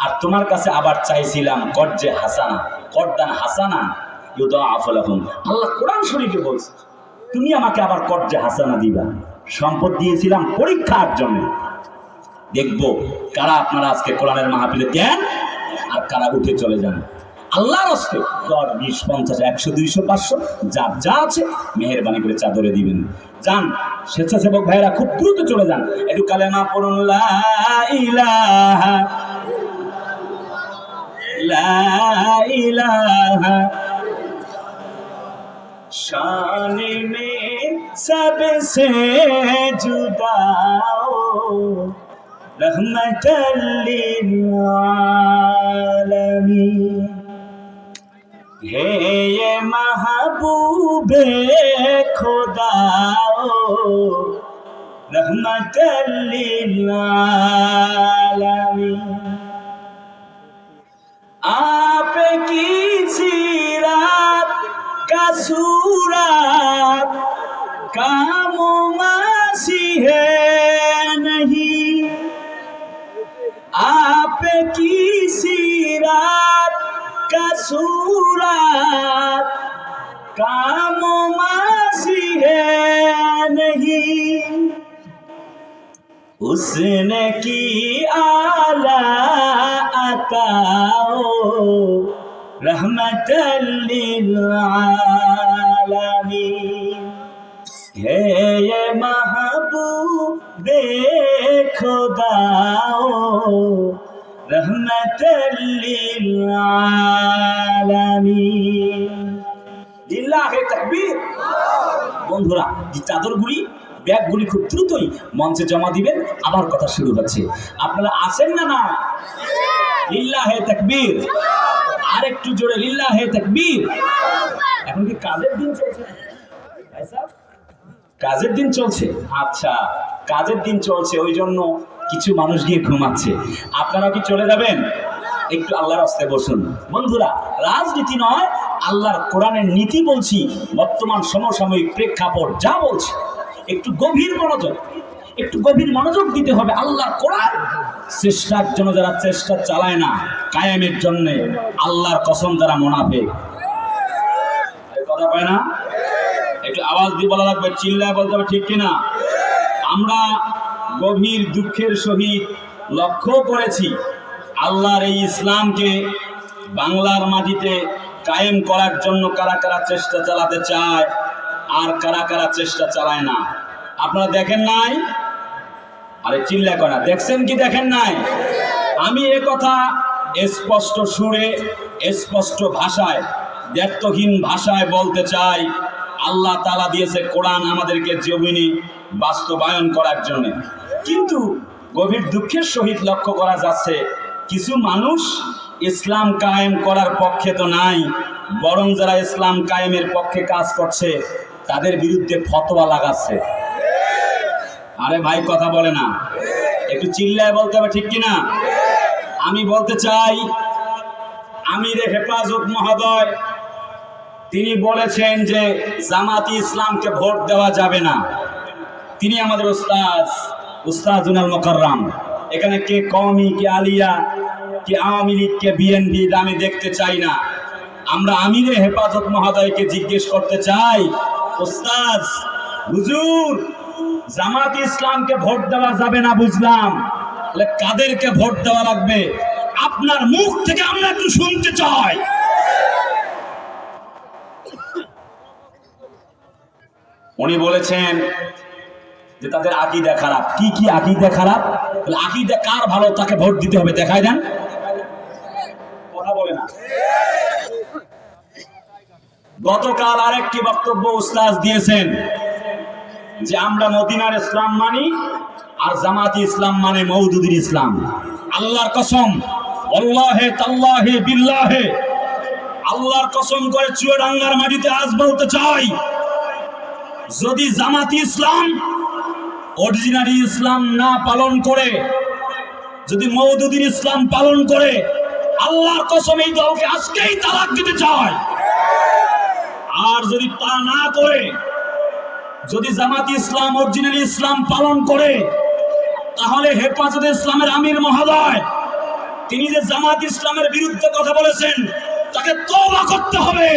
আর তোমার কাছে আবার চাইছিলাম কর্জে হাসানা, করদান হাসানা ইউদাআফু লাহুম। আল্লাহ কোরআন শরীফে বলছে তুমি আমাকে আবার কর্জে হাসানা দিবা। সম্পদ দিয়েছিলাম পরীক্ষার জন্য, দেখবো কারা আপনারা আজকে কোরআনের মাহফিলে দেন আর কারা উঠে চলে যান। আল্লাহর হস্তে 10, 20, 50, 100, 200, 500 যার যা আছে মেহেরবানি করে চাদরে দিবেন। যান স্বেচ্ছাসেবক ভাইরা খুব দ্রুত চলে যান, একটু কালেমা পড়ুন, লা ইলাহা লা ইলাহা शान में सबसे जुदा रहमतल लिल आलमीन है ये महबूबे खुदा रहमतल लिल आलमीन। आप की सीरत का सूरत कामो मासी है नहीं, आपकी सीरत का सूरत कामो मासी है नहीं, उसने की आला अताओ रहमतल लिल आलमीन है ये महबूबे खुदाओ रहमतल लिल आलमीन। লিল্লাহে তাকবীর। বন্ধুরা, যে চাদরগুলি ব্যাগগুলি খুব দ্রুতই মঞ্চে জমা দিবেন, আবার কথা শুরু হচ্ছে। আপনারা আছেন না? না, লিল্লাহে তাকবীর। আরেকটু জোরে লিল্লাহে তাকবীর। এখন কি কাজের দিন চলছে? কাজের দিন চলছে? আচ্ছা, কাজের দিন চলছে, ওই জন্য কিছু মানুষ গিয়ে ঘুমাচ্ছে। আপনারা কি চলে যাবেন? একটু আল্লাহর রাস্তে বসুন। বন্ধুরা, রাজনীতি নয়, আল্লাহর কোরআনের নীতি বলছি, বর্তমান সমসাময়িক প্রেক্ষাপট যা বলছে একটু গভীর মনোযোগ, একটু গভীর মনোযোগ দিতে হবে। আল্লাহর কোরআন চেষ্টার জন্য যারা চেষ্টা চালায় না কায়েমের জন্য, আল্লাহর কসম তারা মুনাফিক। কথা কয় না? একটু আওয়াজ দিয়ে বলা লাগবে, চিল্লায় বলতে হবে, ঠিক কিনা? আমরা গভীর দুঃখের সহিত লক্ষ্য করেছি আল্লাহর এই ইসলামকে বাংলার মাটিতে কায়েম করার জন্য কারা কারা চেষ্টা চালাতে চায় আর কারা কারা চেষ্টা চালায় না। আপনারা দেখেন নাই? আরে চিল্লা করা, দেখছেন কি দেখেন নাই? আমি এ কথা স্পষ্ট সুরে, স্পষ্ট ভাষায়, দ্ব্যর্থহীন ভাষায় বলতে চাই, আল্লাহ তাআলা দিয়েছে কোরআন আমাদেরকে জমিনে বাস্তবায়ন করার জন্য। কিন্তু গভীর দুঃখের সহিত লক্ষ্য করা যাচ্ছে কিছু মানুষ ইসলাম কায়েম করার পক্ষে তো নাই, বরং যারা ইসলাম কায়েমের পক্ষে কাজ করছে তাদের বিরুদ্ধে ফতোয়া লাগাচ্ছে। আরে ভাই কথা বলে না, একটু চিল্লায় বলতে হবে, ঠিক কিনা? আমি বলতে চাই, আমিরে হেফাজত মহোদয় তিনি বলেছেন যে জামাতি ইসলামকে ভোট দেওয়া যাবে না। তিনি আমাদের উস্তাজুল মুকাররম। এখানে কে কওমি, কে আলিয়া, কে আওয়ামী লীগ, কে বিএনপি আমি দেখতে চাই না। আমরা আমিরে হেফাজত মহোদয়কে জিজ্ঞেস করতে চাই, উস্তাদ হুজুর, জামাতি ইসলামকে ভোট দেওয়া যাবে না বুঝলাম, তাহলে কাদেরকে ভোট দেওয়া লাগবে? আপনার মুখ থেকে আমরা একটু শুনতে চাই। উনি বলেছেন যে তাদের আকীদা খারাপ। কি কি আকীদা খারাপ? আকীদা কার ভালো তাকে ভোট দিতে হবে, দেখাই দেন। কথা বলে না। গতকাল আরেকটি বক্তব্য উস্তাদ দিয়েছেন, যে আমরা মদিনার ইসলাম মানি আর জামাতি ইসলাম মানে মওদুদির ইসলাম। আল্লাহর কসম, আল্লাহে তাল্লাহে বিল্লাহে, আল্লাহর কসম করে চুয়াডাঙ্গার মাটিতে আজ বলতে চাই, যদি জামাতি ইসলাম অরিজিনালি ইসলাম না পালন করে, যদি মওদুদির ইসলাম পালন করে, আল্লাহর কসম এই দলকে আজকেই তালাক দিতে চায়। আর যদি তা না করে, যদি জামাতি ইসলাম অরিজিনালি ইসলাম পালন করে, তাহলে হেফাজতে ইসলামের আমির মহোদয় তিনি যে জামাত ইসলামের বিরুদ্ধে কথা বলেছেন তাকে তওবা করতে হবে।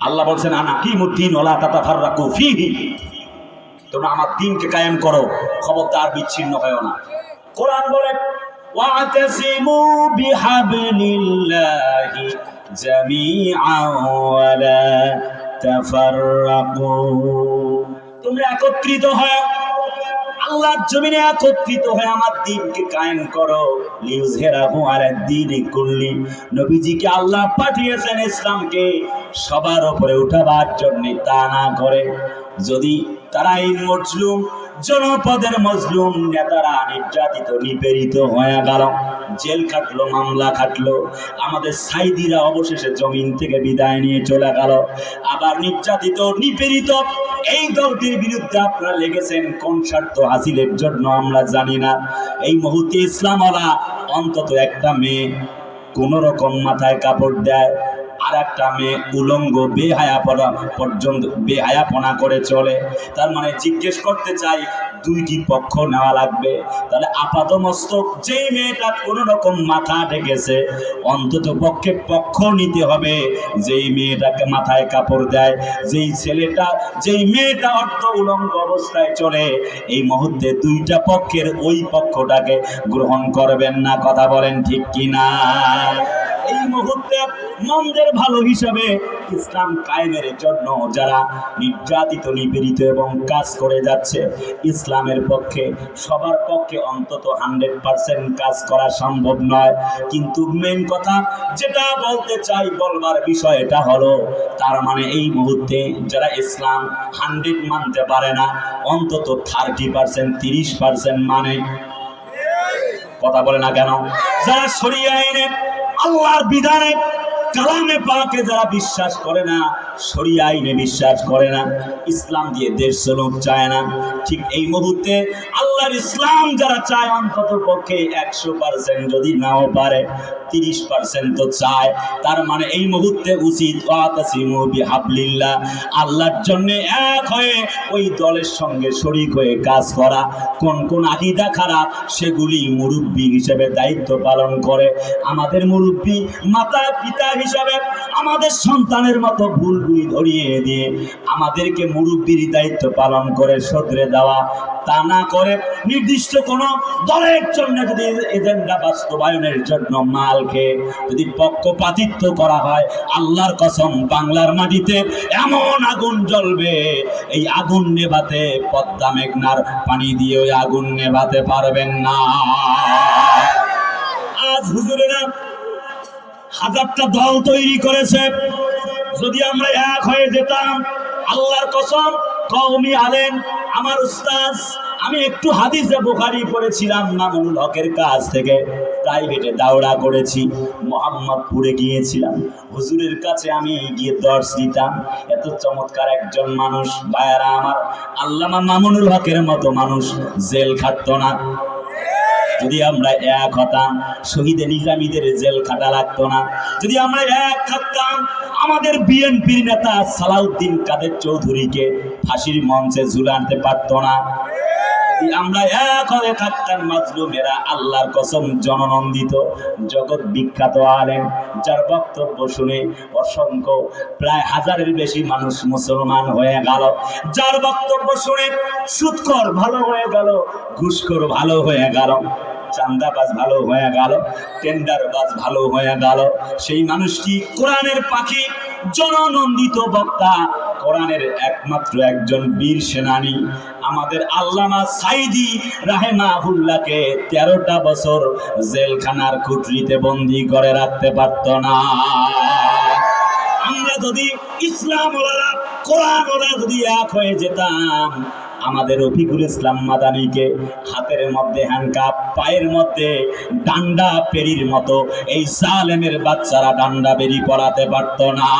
আল্লাহ বলছেন আনা কিমুদ্দিন ওয়ালা তাতাফাররাকু ফীহি, তোমরা আমার দ্বীনকে কায়েম করো, খবরদার বিচ্ছিন্ন হয়ো না। কোরআন বলে ওয়াতাসিমু বিহাবলিল্লাহি জামিআন ওয়ালা তাফাররাকু, তোমরা একত্রিত হও, আল্লাহর জমিনে একত্রিত হয়ে আমার দ্বীনকে কায়েম করো। লিউযহিরাহু আলা দ্বীনি কুল্লি, নবীজিকে আল্লাহ পাঠিয়েছেন ইসলামকে সবার উপরে উঠাবার জন্য, তা না করে যদি তারা এই মজলুম জনপদের মজলুম নেতারা নির্যাতিত নিপীড়িত হয়ে গেল, জেল খাটলো, মামলা খাটলো, আমাদের সাইদিরা অবশেষে জমিন থেকে বিদায় নিয়ে চলে গেল, আবার নির্যাতিত নিপীড়িত এই দলটির বিরুদ্ধে আপনারা লেগেছেন কোন স্বার্থ হাসিলের জন্য আমরা জানি না। এই মুহূর্তে ইসলামওয়ালা অন্তত একটা মেয়ে কোন রকম মাথায় কাপড় দেয়, আর একটা মেয়ে উলঙ্গ বেহায়াপনা পর্যন্ত বেহায়াপনা করে চলে, তার মানে জিজ্ঞেস করতে চাই দুইটি পক্ষ নেওয়া লাগবে। তাহলে আপাত মস্তক যেই মেয়েটা কোন রকম মাথা ঢেকেছে, অন্তত পক্ষে পক্ষ নিতে হবে যেই মেয়েটাকে মাথায় কাপড় দেয়, যেই মেয়েটা অর্ধ উলঙ্গ অবস্থায় চলে। এই মুহূর্তে দুইটা পক্ষের ওই পক্ষটাকে গ্রহণ করবেন না, কথা বলেন ঠিক কিনা? এই মুহূর্তে মন্দের ভালো হিসাবে ইসলাম কায়েমের জন্য যারা নির্যাতিত নিপীড়িত এবং কাজ করে যাচ্ছে, ইসলামের পক্ষে সবার পক্ষে অন্তত 100% কাজ করা সম্ভব নয়। কিন্তু মেন কথা যেটা বলতে চাই, বলবার বিষয় এটা হলো, তার মানে এই মুহূর্তে যারা ইসলাম 100 মানতে পারে না, অন্তত 30% 30% মানে, কথা বলে না কেন? যারা শরিয়া আইনে আল্লাহর বিধানে কালামে পাকে যারা বিশ্বাস করে না, শরিয়া আইনে বিশ্বাস করে না, ইসলাম দিয়ে দেশ চলুক চায় না, ঠিক এই মুহূর্তে আল্লাহর ইসলাম যারা চায় অন্তত পক্ষে 100% যদি নাও পারে 30% তো চায়। তার মানে এই মুহূর্তে উচিত ওয়াতাসিমু বিহাবলিল্লাহ, আল্লাহর জন্য এক হয়ে ওই দলের সঙ্গে শরীক হয়ে কাজ করা। কোন কোন আকীদা খারাপ সেগুলি মুরব্বী হিসেবে দায়িত্ব পালন করে, আমাদের মুরব্বী মাতা পিতা হিসাবে আমাদের সন্তানের মতো ভুলগুলি ধরিয়ে দিয়ে আমাদেরকে মুরব্বীর দায়িত্ব পালন করে শোধরে দেওয়া, তা না করে নির্দিষ্ট কোনো দলের জন্য যদি এজেন্ডা বাস্তবায়নের জন্য মাল খেয়ে যদি পক্ষপাতিত্ব করা হয়, আল্লাহর কসম বাংলার মাটিতে এমন আগুন জ্বলবে, এই আগুন নেভাতে পদ্মা মেঘনার পানি দিয়ে ওই আগুন নেভাতে পারবেন না। আজ হুজুরেরা 1000টা দল তৈরি করেছে, যদি আমরা এক হয়ে যেতাম, আল্লাহর কসম কওমি আলেম আমার উস্তাদ, আমি একটু হাদিসে বুখারী পড়েছিলাম মামুনুল হকের কাছ থেকে, প্রাইভেটে দাওরা করেছি, মোহাম্মদপুরে গিয়েছিলাম, হুজুরের কাছে আমি গিয়ে দর্শ দিতাম। এত চমৎকার একজন মানুষ, ভাইয়ারা আমার, আল্লামা মামুনুল হকের মতো মানুষ জেল খাটতো না। যদি আমরা এক হতাম, শহীদে নিজামীদের জেল খাটা লাগতো না। যদি আমরা এক থাকতাম, আমাদের বিএনপির নেতা সালাউদ্দিন কাদের চৌধুরীকে ফাঁসির মঞ্চে ঝুলাতে পারতো না। যদি আমরা এক হয়ে থাকতাম, মাজলুমেরা আল্লাহর কসম জননন্দিত জগৎ বিখ্যাত আলেম, যার বক্তব্য শুনে অসংখ্য প্রায় 1000-এর বেশি মানুষ মুসলমান হয়ে গেল, যার বক্তব্য শুনে সুদখোর ভালো হয়ে গেল, ঘুষখোর ভালো হয়ে গেল, চান্দাবাজ ভালো হয়ে গেল, টেন্ডারবাজ ভালো হয়ে গেল, সেই মানুষটি কোরআনের পাখি, জননন্দিত বক্তা, কোরআনের একমাত্র একজন বীর সেনানী, আমাদের আল্লামা সাইদি রাহেমাহুল্লাহকে 13টা বছর জেলখানার কুঠরিতে বন্দী করে রাখতে পারত না। আমরা যদি ইসলাম কোরআন ওরা যদি এক হয়ে যেতাম, আমাদের রফিকুল ইসলাম মাদানিকে হাতের মধ্যে হ্যান্ডকাপ, পায়ের মধ্যে ডান্ডা পেরির মতো এই জালেমের বাচ্চারা ডান্ডা বেরি পড়াতে পারত না।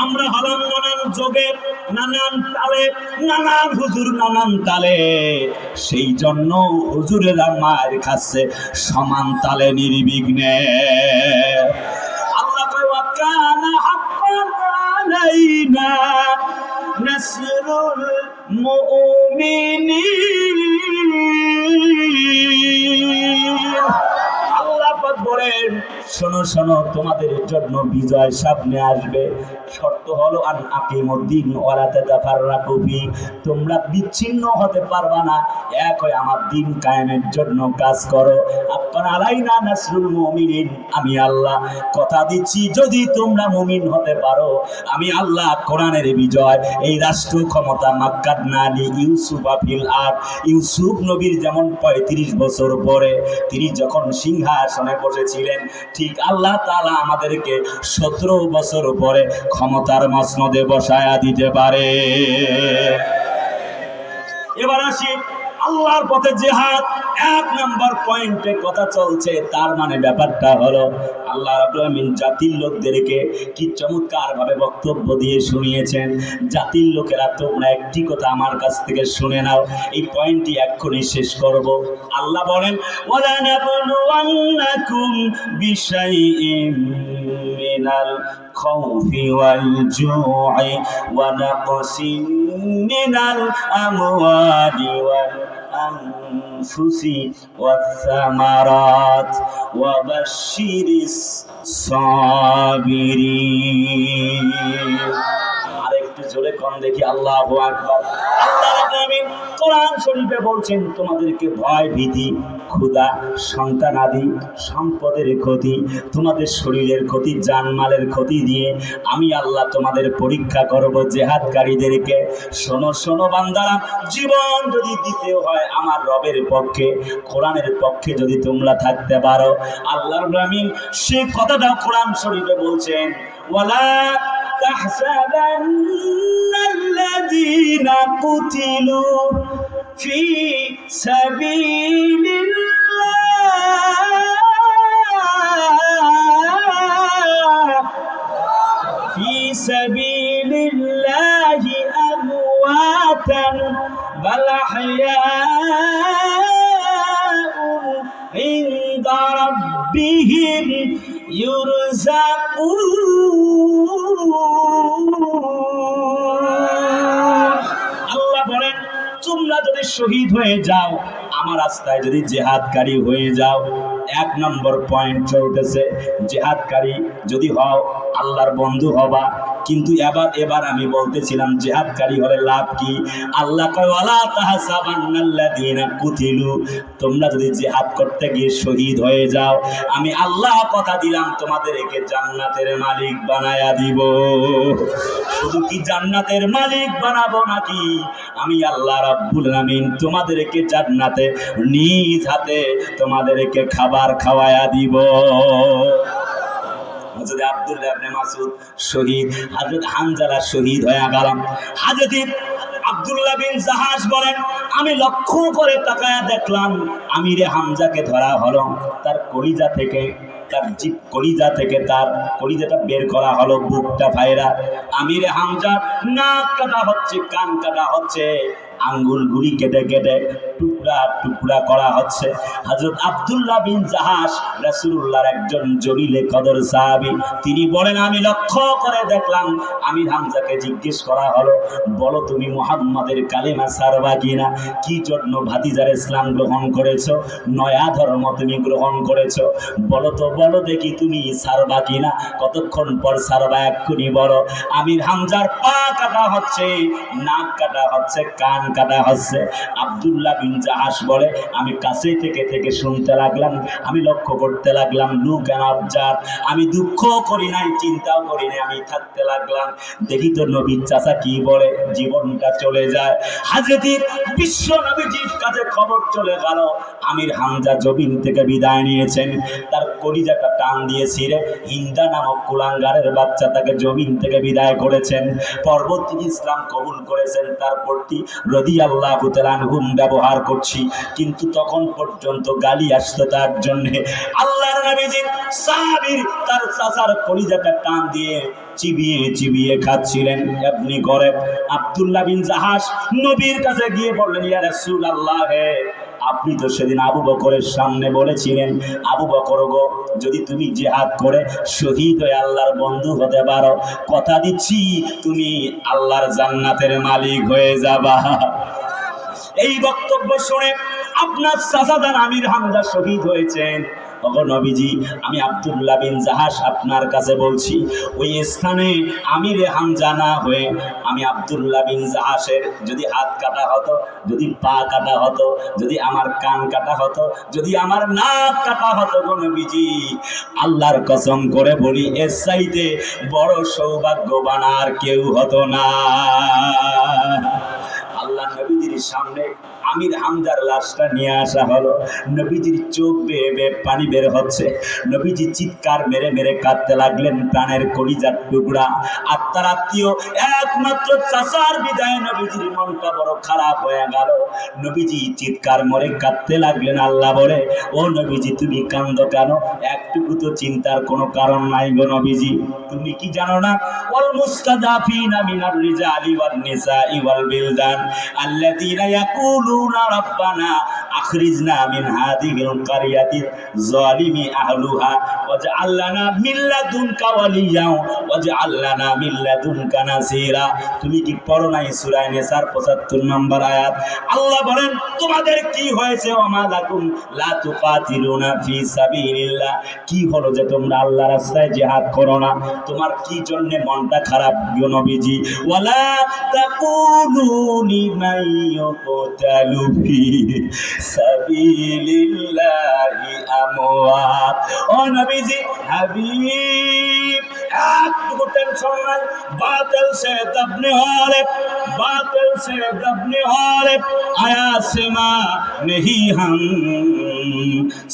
আমরা হলাম নানান যোগে, নানান তালে, নানান হুজুর নানান তালে, সেই জন্য হুজুরেরা মায়ের খাচ্ছে সমান তালে নির্বিঘ্নে। আল্লাহ কয় ওয়া কানা হাক্কান আলাইনা নাসরুল মুমিনিন। আল্লাহ পাক বলেন, শোনো শোনো, তোমাদের জন্য বিজয় সামনে আসবে। শর্ত হলো আন আকিমুদ্দিন ওয়ালা তাতাফাররাকু ফি, তোমরা বিচ্ছিন্ন হতে পারবা না, এক হয়ে আমার দিন কায়েমের জন্য কাজ করো। আপনারা আলাইনা নাসরুল মুমিনিন, আমি আল্লাহ কথা দিচ্ছি যদি তোমরা মুমিন হতে পারো, আমি আল্লাহ কোরআনের বিজয়, এই রাষ্ট্র ক্ষমতা মাক্কাদনানি ইউসুফ আফিল আর, ইউসুফ নবীর যেমন 35 বছর পরে তিনি যখন সিংহাসনে বসেছিলেন, ঠিক আল্লাহ তাআলা আমাদেরকে 17 বছর পরে ক্ষমতার মসনদে বসায়া দিতে পারে। এবার আসি আল্লাহর পথে জিহাদ, 1 নম্বর পয়েন্টে কথা চলছে। তার মানে ব্যাপারটা হলো আল্লাহ রাব্বুল আলামিন জাতির লোকদেরকে কি চমৎকার ভাবে বক্তব্য দিয়ে শুনিয়েছেন। জাতির লোকেরা, তোমরা একটি কথা আমার কাছ থেকে শুনে নাও, এই পয়েন্টটি এক্ষুনি শেষ করব। আল্লাহ বলেন ওয়ালা নাবলুওয়ান্নাকুম বিশাইইম মিনাল খাউফি ওয়াল জু'i ওয়া নাকসিন মিনাল আমওয়ালি ওয়াল আনফুসি ওয়াস সামারাত ওয়া বাশশিরিস সাবিরিন। আরেকটু জোরে কোন দেখি আল্লাহু আকবার। আল্লাহ রাব্বুল আলামিন কোরআন শরীফে বলছেন, তোমাদেরকে ভয়, ভীতি, ক্ষুধা, সন্তানাদি, সম্পদের ক্ষতি, তোমাদের শরীরের ক্ষতি, জানমালের ক্ষতি দিয়ে আমি আল্লাহ তোমাদের পরীক্ষা করব জিহাদকারীদেরকে। শোনো শোনো বান্দারা, জীবন যদি দিতে হয় আমার রবের পক্ষে, কোরআনের পক্ষে যদি তোমরা থাকতে পারো, আল্লাহ রাব্বুল আলামিন সে কথাটা কোরআন শরীফে বলছেন, ওয়ালা তাহসাবান্নাল্লাযীনা কুতিলু ফি সাবিলিল্লাহি আমওয়াতান বাল আহইয়াউন ইনদা রাব্বিহিম ইউরযাকুন। আল্লাহ বলেন, তোমরা যদি শহীদ হয়ে যাও, আমার রাস্তায় যদি জিহাদকারী হয়ে যাও, 1 নম্বর পয়েন্ট চলতেছে, জিহাদকারী যদি হও আল্লাহর বন্ধু হবা। কিন্তু এবার আমি বলতেছিলাম জিহাদকারী হলে লাভ কি? আল্লাহ কয় ওয়ালা তাহসাবান্নাল্লাযীনা কুতিলু, তোমরা যদি জিহাদ করতে গিয়ে শহীদ হয়ে যাও, আমি আল্লাহ কথা দিলাম তোমাদেরকে জান্নাতের মালিক বানায়া দিব। শুধু কি জান্নাতের মালিক বানাবো নাকি, আমি আল্লাহ রাব্বুল আলামিন তোমাদেরকে জান্নাতে নিজ হাতে তোমাদেরকে খাবার খাওয়ায়া দিব। হযরত আব্দুল্লাহ ইবনে মাসউদ শহীদ, হযরত হামজালা শহীদ হয়ে গেলাম। হযরত আব্দুল্লাহ বিন জাহাশ বলেন, আমি লক্ষ্য করে তাকায়া দেখলাম আমিরে হামজাকে ধরা হলো, তার কলিজা থেকে, তার জিভ কলিজা থেকে তার কলিজাটা বের করা হলো, বুকটা ফায়রা। আমিরে হামজা নাক কাটা হচ্ছে, কান কাটা হচ্ছে, আঙ্গুলগুলি কেটে কেটে টুকরা টুকরা করা হচ্ছে। হযরত আব্দুল্লাহ বিন জাহাশ রাসূলুল্লাহর একজন জলিলে কদর সাহাবী, তিনি বলেন, আমি লক্ষ্য করে দেখলাম আমির হামজাকে জিজ্ঞেস করা হলো, বলো তুমি মুহাম্মাদের কালেমা ছাড়বা কিনা? কি জন্য ভাতিজার ইসলাম গ্রহণ করেছো, নয়া ধর্ম তুমি গ্রহণ করেছো, বলো তো, বলো দেখি তুমি ছাড়বা কিনা? কতক্ষণ পর ছাড়বা, এক্ষুনি বলো। আমির হামজার পা কাটা হচ্ছে, নাক কাটা হচ্ছে, কান কাটা হচ্ছে। আব্দুল্লাহ বিন জাহাশ বলে, আমি কাছে থেকে থেকে শুনতে লাগলাম, আমি লক্ষ্য করতে লাগলাম, লুক এন্ড অবজার্ভ, আমি দুঃখ করি নাই, চিন্তাও করি নাই, আমি থাকতে লাগলাম, দেখি তো নবীর চাচা কি বলে। জীবনটা চলে যায়, হযরত বিশ্ব নবীজির কাছে খবর চলে গেল, আমির হামজা জমিন থেকে বিদায় নিয়েছেন, তার কলিজাটা টান দিয়ে ছিঁড়ে হিন্দা নামক কুলাঙ্গারের বাচ্চা তাকে জমিন থেকে বিদায় করেছেন। পরবর্তী ইসলাম কবুল করেছেন, তার প্রতি রাদিয়াল্লাহু তাআলা আনহুম ব্যবহার করছি, কিন্তু তখন পর্যন্ত গালি আসতো তার জন্যে। আল্লাহর নবীজি সাহাবীর তার চাচার কলিজাটা টান দিয়ে চিবিয়ে চিবিয়ে খাচ্ছিলেন। এমনি করে আব্দুল্লাহ বিন জাহাশ নবীর কাছে গিয়ে বললেন, ইয়া রাসূলুল্লাহ, আপনি তো সেদিন আবু বকরের সামনে বলেছিলেন, আবু বকর গো, যদি তুমি জিহাদ করে শহীদ হয়ে আল্লাহর বন্ধু হতে পারো, কথা দিচ্ছি তুমি আল্লাহর জান্নাতের মালিক হয়ে যাবা। এই বক্তব্য শুনে আপনার চাচাজান আমির হামজা শহীদ হয়েছেন। ওগো নবীজি, আমি আব্দুল্লাহ বিন জাহাশ আপনার কাছে বলছি, ওই স্থানে আমির হামজা না হয়ে আমি আব্দুল্লাহ বিন জাহাশের যদি হাত কাটা হতো, যদি পা কাটা হতো, যদি আমার কান কাটা হতো, যদি আমার নাক কাটা হতো, গো নবীজি আল্লাহর কসম করে বলি, এর চাইতে বড় সৌভাগ্যবান আর কেউ হতো না। আল্লাহ নবীজির সামনে আমির হামজার লাশটা নিয়ে আসা হলো। নবীজির চোখ বেয়ে বেয়ে পানি বের হচ্ছে। নবীজি চিৎকার মেরে মেরে কাঁদতে লাগলেন, প্রাণের কলিজার টুকরা আত্মার আত্মীয় একমাত্র চাচার বিদায় নবীজির মনটা বড় খারাপ হয়ে গেল। নবীজি চিৎকার মরে কাঁদতে লাগলেন। আল্লাহ বলে, ও নবীজি তুমি কান্দো কেন? একটুকু তো চিন্তার কোনো কারণ নাই গো নবীজি। তুমি কি জানো না, ওয়াল মুস্তাদাফিনা মিনার রিজালি ওয়ান নিসাই ওয়াল বিলদান আল্লাযীনা ইয়াকুলুনা রাব্বানা আখরিজনা মিন হাযিহিল ক্বরিয়াতি যালিমি আহলুহা ওয়াজআল লানা মিন লাদুনকা ওয়ালিয়্যা ওয়াজআল লানা মিন লাদুনকা নাসীরা। তুমি কি পড়ো নাই সূরা নিসার ৭৫ নম্বর আয়াত? আল্লাহ বলেন, তোমাদের কি হয়েছে? ওমা লাকুম লা তুকাতিলুনা ফি সাবিলিল্লাহ, কি হলো যে তোমরা আল্লাহর রাস্তায় জিহাদ করো না? তোমার কি জন্য মনটা খারাপ গো নবীজি? ওয়ালা তাকুলু লিমান ইউকতালু ফি সাবিলিল্লাহি আমওয়াত। ও নবীজি হাবিব, একটু টেনশন নাই, বাতিল সে দবনে হরে, বাতিল সে দবনে হরে, আয়া সেমা নেহি হাম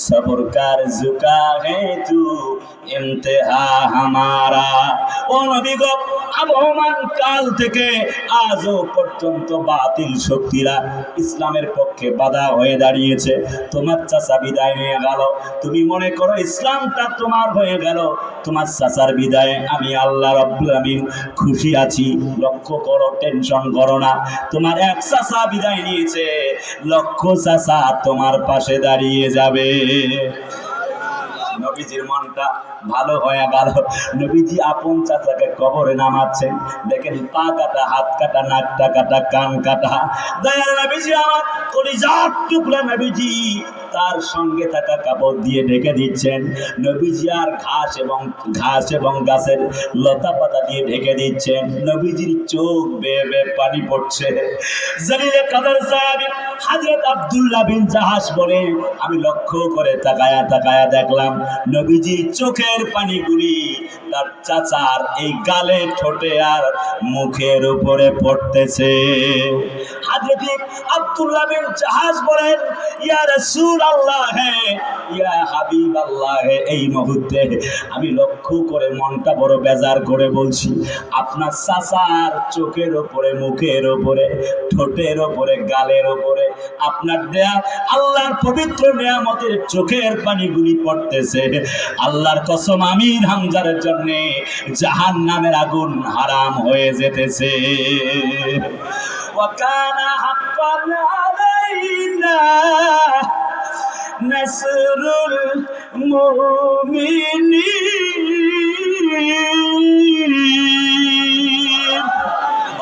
সবর কার ঝুকা হে তু ইমতিহা হামারা। ও নবী গো, আবহমান কাল থেকে আজও পর্যন্ত বাতিল শক্তিরা ইসলামের পক্ষে বাধা হয়ে দাঁড়িয়েছে। তোমার চাচা বিদায় নিয়ে গেল, তুমি মনে করো ইসলামটা তোমার হয়ে গেল। তোমার চাচার বিদায়ে আমি আল্লাহ রাব্বুল আমিন খুশি আছি। লক্ষ্য করো, টেনশন করো না। তোমার এক চাচা বিদায় নিয়েছে, লক্ষ চাচা তোমার পাশে দাঁড়িয়ে যাবে। নবীজির মনটা ভালো হয়ে গেল। নবীজি আপন চাচাকে কবরে নামাচ্ছেন। দেখেন, পা কাটা, হাত কাটা, নাকটা কাটা, কান কাটা। দয়ার নবীজি আমার কলিজার টুকরা নবীজি তার সঙ্গে থাকা কাপড় দিয়ে ঢেকে দিচ্ছেন। নবীজি আর ঘাস এবং গাছের লতা পাতা দিয়ে ঢেকে দিচ্ছেন। নবীজির চোখ বেয়ে বেয়ে পানি পড়ছে। জলিলে কদর সাহাবী হযরত আব্দুল্লাহ বিন জাহাশ বলে, আমি লক্ষ্য করে তাকায়া তাকায়া দেখলাম নবীজির চোখের পানিগুলি তার চাচার এই গালে, ঠোঁটে আর মুখের উপরে পড়তেছে। হযরত আব্দুল্লাহ বিন জাহাশ বলেন, ইয়া রাসূলুল্লাহ, ইয়া হাবিবাল্লাহ, এই মুহূর্তে আমি লক্ষ্য করে মনটা বড় বেজার করে বলছি, আপনার চাচার চোখের উপরে, মুখের উপরে, ঠোঁটের উপরে, গালের উপরে আপনার দেয়া আল্লাহর পবিত্র নিয়ামতের চোখের পানিগুলি পড়তেছে। আল্লাহর কসম, আমির হামজার জন্য জাহান্নামের আগুন হারাম হয়ে যেতেছে। ওয়াকানা হাক্কান আলাইনা নাসরুল মুমিনিন।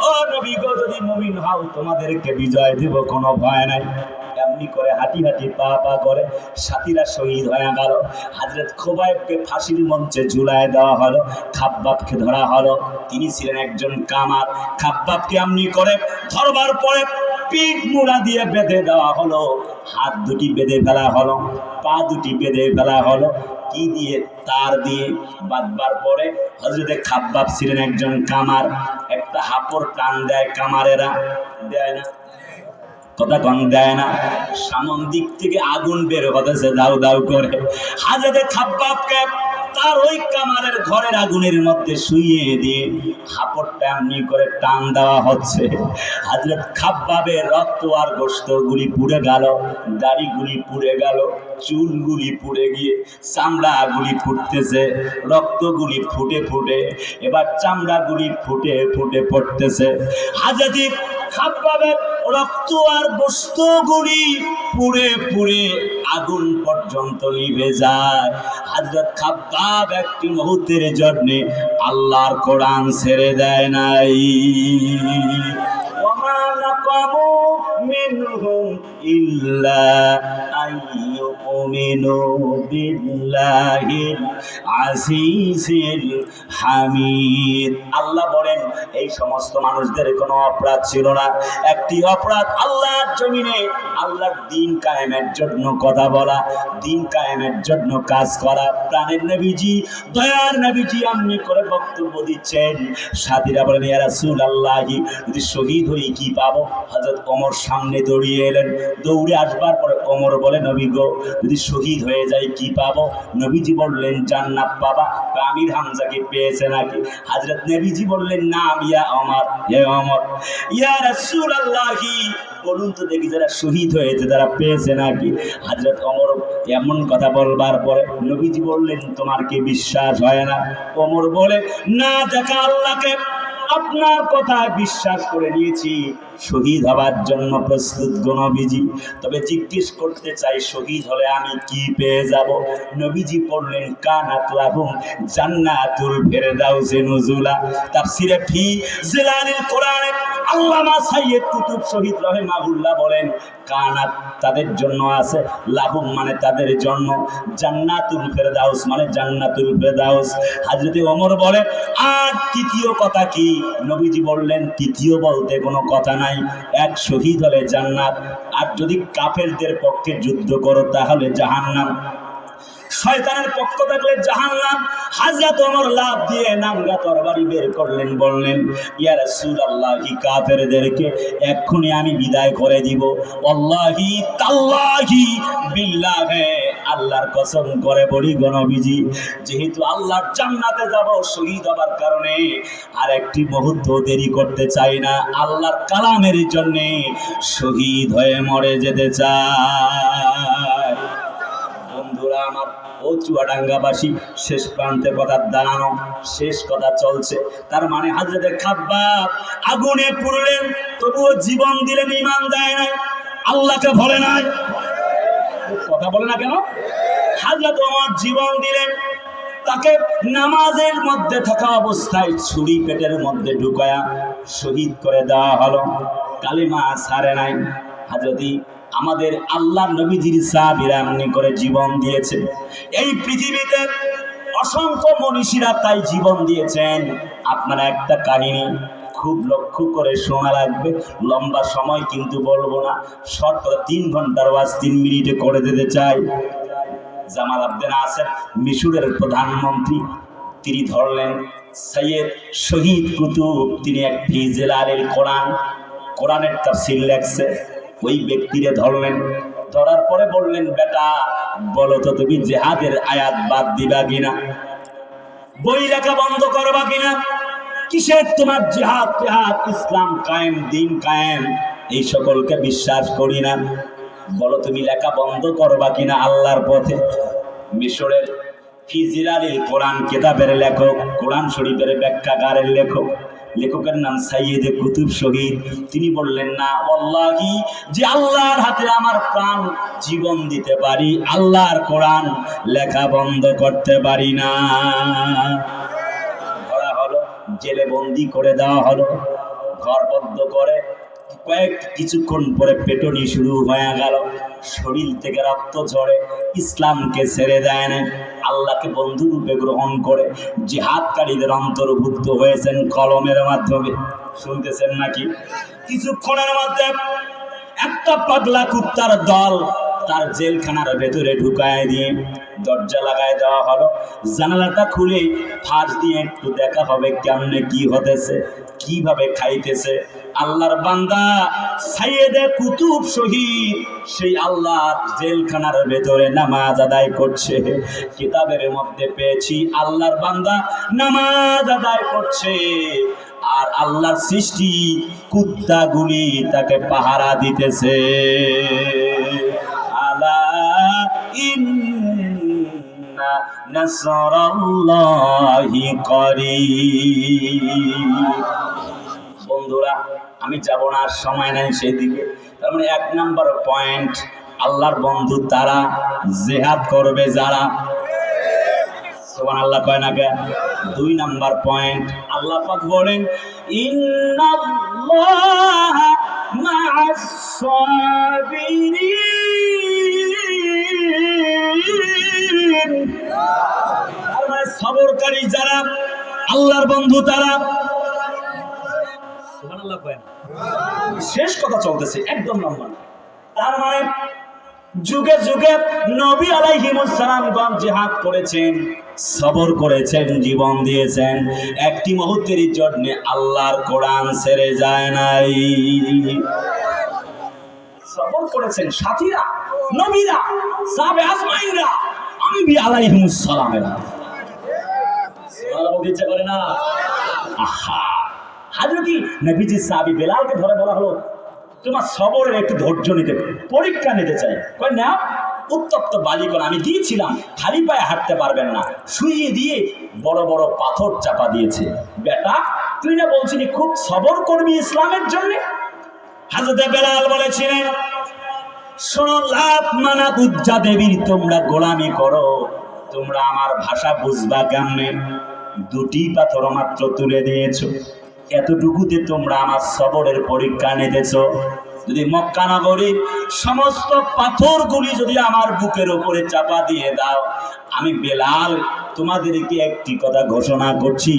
ও নবী গো, যদি মুমিন হও তোমাদেরকে বিজয় দেব, কোনো ভয় নাই। এমনি করে হাঁটি হাঁটি পা পা করে সাথীরা শহীদ হয়ে গেল। হযরত খুবাইবকে ফাঁসির মঞ্চে ঝুলায় দেওয়া হলো। খাব্বাবকে ধরা হলো। তিনি ছিলেন একজন কামার। খাব্বাবকে এমনি করে ধরবার পরে পিঠ মুড়া দিয়ে বেঁধে দেওয়া হলো, হাত দুটি বেঁধে ফেলা হলো, পা দুটি বেঁধে ফেলা হলো। কি দিয়ে? তার দিয়ে। বাঁধবার পরে হযরত খাব্বাব ছিলেন একজন কামার। একটা হাপড় টান দেয় কামারেরা, দেয় না? কথা কম দেয় না, সামন দিক থেকে আগুন বের হতেছে দাউ দাউ করে। হযরত খাব্বাবকে তার ওই কামারের ঘরের আগুনের মধ্যে শুইয়ে দিয়ে হাপড়টা এমনি করে টান দেওয়া হচ্ছে। হযরত খাব্বাবের রক্ত আর গোশতগুলি পুড়ে গেল, দাড়িগুলি পুড়ে গেল, চুলগুলি পুড়ে গিয়ে চামড়াগুলি ফুটতেছে, রক্তগুলি ফুটে ফুটে এবার চামড়াগুলি ফুটে ফুটে পড়তেছে। হযরত খাব্বাবের রক্ত আর গোশতগুলি পুড়ে পুড়ে আগুন পর্যন্ত নিভে যায়। হযরত খাব্বাব একটি মুহূর্তের জন্য আল্লাহর কোরআন ছেড়ে দেয় নাই। ওমা নাকামু মিনহুম ইল্লা আইয়ুমিনু বিল্লাহিল আজিজিল হামিদ। আল্লাহ বলেন এই সমস্ত মানুষদের কোনো অপরাধ ছিল না, একটি অপরাধ আল্লাহর জমিনে আল্লাহর দ্বীন কায়েমের জন্য কথা বলা, দ্বীন কায়েমের জন্য কাজ করা। প্রাণের নবীজি, দয়ার নবীজি এমনি করে বক্তব্য দিচ্ছেন, সাথীরা বলেন ইয়া রাসূলুল্লাহ যদি শহীদ হই কি পাবো? হযরত ওমর সামনে দৌড়িয়ে এলেন, দৌড়ে আসবার পরে ওমর বলে নবী গো যদি শহীদ হয়ে যায় কি পাবো? নবীজি বললেন জান্নাত পাবা। আমির হামজাকে পেয়েছে নাকি? হযরত নবীজি বললেন নাম ইয়া ওমর, হে ওমর। ইয়া রাসূলুল্লাহ বলুন তো দেখি যারা শহীদ হয়েছে তারা পেয়েছে নাকি? হযরত ওমর এমন কথা বলবার পরে নবীজি বললেন তোমার কি বিশ্বাস হয় না? ওমর বলে না, দেখা আল্লাহকে আপনার কথা বিশ্বাস করে নিয়েছি, শহীদ হবার জন্য প্রস্তুত গো নবীজি। তবে জিজ্ঞেস করতে চাই শহীদ হলে আমি কি পেয়ে যাব? নবীজি পড়লেন কানাত লাহুম জান্নাতুল ফিরদাউসি নুজুলা। তাফসীরে ফি জিলালিল কোরআনে আল্লামা সাইয়্যিদ কুতুব শহীদ রাহিমাহুল্লাহ বলেন কানাত তাদের জন্য আছে, লাহুম মানে তাদের জন্য, জান্নাতুল ফিরদাউস মানে জান্নাতুল ফিরদাউস। হযরত ওমর বলে আর তৃতীয় কথা কি? নবীজি বললেন তৃতীয় বলতে কোনো কথা নাই, এক শহীদ হলে জান্নাত, আর যদি কাফেরদের পক্ষে যুদ্ধ করো তাহলে জাহান্নাম, শয়তানের পক্ষ থাকলে জাহান্নাম। হযরত ওমর লাফ দিয়ে নাঙ্গা তরবারি বের করলেন, বললেন ইয়া রাসূলুল্লাহ কাফেরদেরকে এক্ষুনি আমি বিদায় করে দিব। ওয়াল্লাহি তাল্লাহি বিল্লাহি আল্লাহর কসম করে বলি গো নবীজি, যেহেতু আল্লাহর জান্নাতে যাব শহীদ হবার কারণে আর একটি মুহূর্ত দেরি করতে চাই না, আল্লাহর কালামের জন্য শহীদ হয়ে মরে যেতে চাই। বন্ধুরা আমার, ও চুয়াডাঙ্গাবাসী, শেষ প্রান্তে কথা দাঁড়ানো, শেষ কথা চলছে। তার মানে হযরত খাব্বাব আগুনে পুড়লেন, তবুও জীবন দিলেন, ঈমান দেয় নাই, আল্লাহকে ভরে নাই। কথা বলে না কেন? হযরত ওমর জীবন দিলেন, তাকে নামাজের মধ্যে থাকা অবস্থায় ছুরি পেটের মধ্যে ঢুকায়া শহীদ করে দেওয়া হলো। কালিমা ছাড়ে নাই। যদি আমাদের আল্লাহ নবীজির সাহাবীরা এমনি করে জীবন দিয়েছে, এই পৃথিবীতে অসংখ্য মনীষীরা তাই জীবন দিয়েছেন। আপনারা একটা কাহিনী খুব লক্ষ্য করে শোনা লাগবে, লম্বা সময় কিন্তু বলবো না, শর্ট 3 ঘন্টার ওয়াজ 3 মিনিটে করে দিতে চাই। জামাল আবদে নাসের মিশরের প্রধানমন্ত্রী, তিনি ধরলেন সৈয়দ শহীদ কুতুব, তিনি এক ফি জিলালিল কোরআন, কোরআনের তাফসীর লেখছে, ওই ব্যক্তিরে ধরলেন। ধরার পরে বললেন বেটা বলো তো তুমি জিহাদের আয়াত বাদ দিবা কিনা, বই লেখা বন্ধ করবা কিনা, কিসের তোমার জিহাদ জিহাদ, ইসলাম কায়েম, দ্বীন কায়েম, এই সকলকে বিশ্বাস করি না, বলো তুমি লেখা বন্ধ করবা কিনা আল্লাহর পথে। মিশরের ফি জিলালিল কোরআন কিতাবের লেখক, কোরআন শরীফের ব্যাখ্যাকারের লেখক, লেখকের নাম সাইয়্যিদ কুতুব শহীদ, তিনি বললেন না, ওয়াল্লাহি যে আল্লাহর হাতে আমার প্রাণ জীবন দিতে পারি, আল্লাহর কোরআন লেখা বন্ধ করতে পারি না। ধরা হলো, জেলে বন্দি করে দেওয়া হলো, ঘরবদ্ধ করে কিছুক্ষণ পরে পেটনি শুরু হয়ে গেল, শরীর থেকে রক্ত ঝরে, ইসলামকে ছেড়ে দেয় না, আল্লাহকে বন্ধু রূপে গ্রহণ করে জিহাদকারীদের অন্তর্ভুক্ত হয়েছেন কলমের মাধ্যমে। শুনতেছেন নাকি? কিছুক্ষণের মধ্যে একটা পাগলা কুত্তার দল তার জেলখানার ভেতরে ঢুকায় দিয়ে দরজা লাগায় দেওয়া হলো, জানালাটা খুলে ফাঁস দিয়ে একটু দেখা হবে কেমনে কি হতেছে, কিভাবে খাইতেছে। আল্লাহর বান্দা সাইয়েদে কুতুব শহীদ সেই আল্লাহর জেলখানার ভেতরে নামাজ আদায় করছে। কিতাবের মধ্যে পেয়েছি আল্লাহর বান্দা নামাজ আদায় করছে, আর আল্লাহর সৃষ্টি কুত্তাগুলি তাকে পাহারা দিতেছে। আলা ইন্না নাসরাল্লাহি করিব। বন্ধুরা, আমি যাব না, সময় নাই সেই দিকে। তার মানে 1 নাম্বার পয়েন্ট, আল্লাহর বন্ধু তারা, জিহাদ করবে যারা। সুবহানাল্লাহ কয় না কেন? 2 নাম্বার পয়েন্ট, আল্লাহ পাক বলেন ইন্নাল্লাহা মা'আস সাবিরিন। মানে সবরকারী যারা, আল্লাহর বন্ধু তারা। সুবহানাল্লাহ কয় না? শেষ কথা চলতেছে, একদম লম্বা। তার মানে যুগে যুগে নবী আলাইহিমুস সালামগণ জিহাদ করেছেন, সবর করেছেন, জীবন দিয়েছেন, একটি মুহূর্তের জন্য আল্লাহর কোরআন ছেড়ে যায় নাই। সবর করেছেন সাথীরা, নবীরা, সাহাবে আজমাইনরা, আম্বিয়া আলাইহিমুস সালামেরা। সুবহানাল্লাহ বলতে ইচ্ছা করে না? আহা, হযরত নবীজি সাহাবী বেলালকে ধরে বলা হলো তোমার সবরের একটু ধৈর্য নিতে, পরীক্ষা নিতে চাই। কয় না, উত্তপ্ত বালিকণ আমি দিয়েছিলাম, খালি পায়ে হাঁটতে পারবেন না, শুইয়ে দিয়ে বড় বড় পাথর চাপা দিয়েছে। বেটা, তুই না বলছিলি খুব সবর করবি ইসলামের জন্য? হযরত বেলাল বলেছিলেন, শোনো, লাত মানাত উজ্জা দেবীর তোমরা গোলামি করো, তোমরা আমার ভাষা বুঝবা কেমনে? 2টি পাথর মাত্র তুলে দিয়েছো, এতটুকুতে তোমরা আমার সবরের পরীক্ষা নিতেছো। যদি মক্কা নগরীর সমস্ত পাথরগুলি যদি আমার বুকের উপরে চাপা দিয়ে দাও, আমি বেলাল তোমাদেরকে একটি কথা ঘোষণা করছি,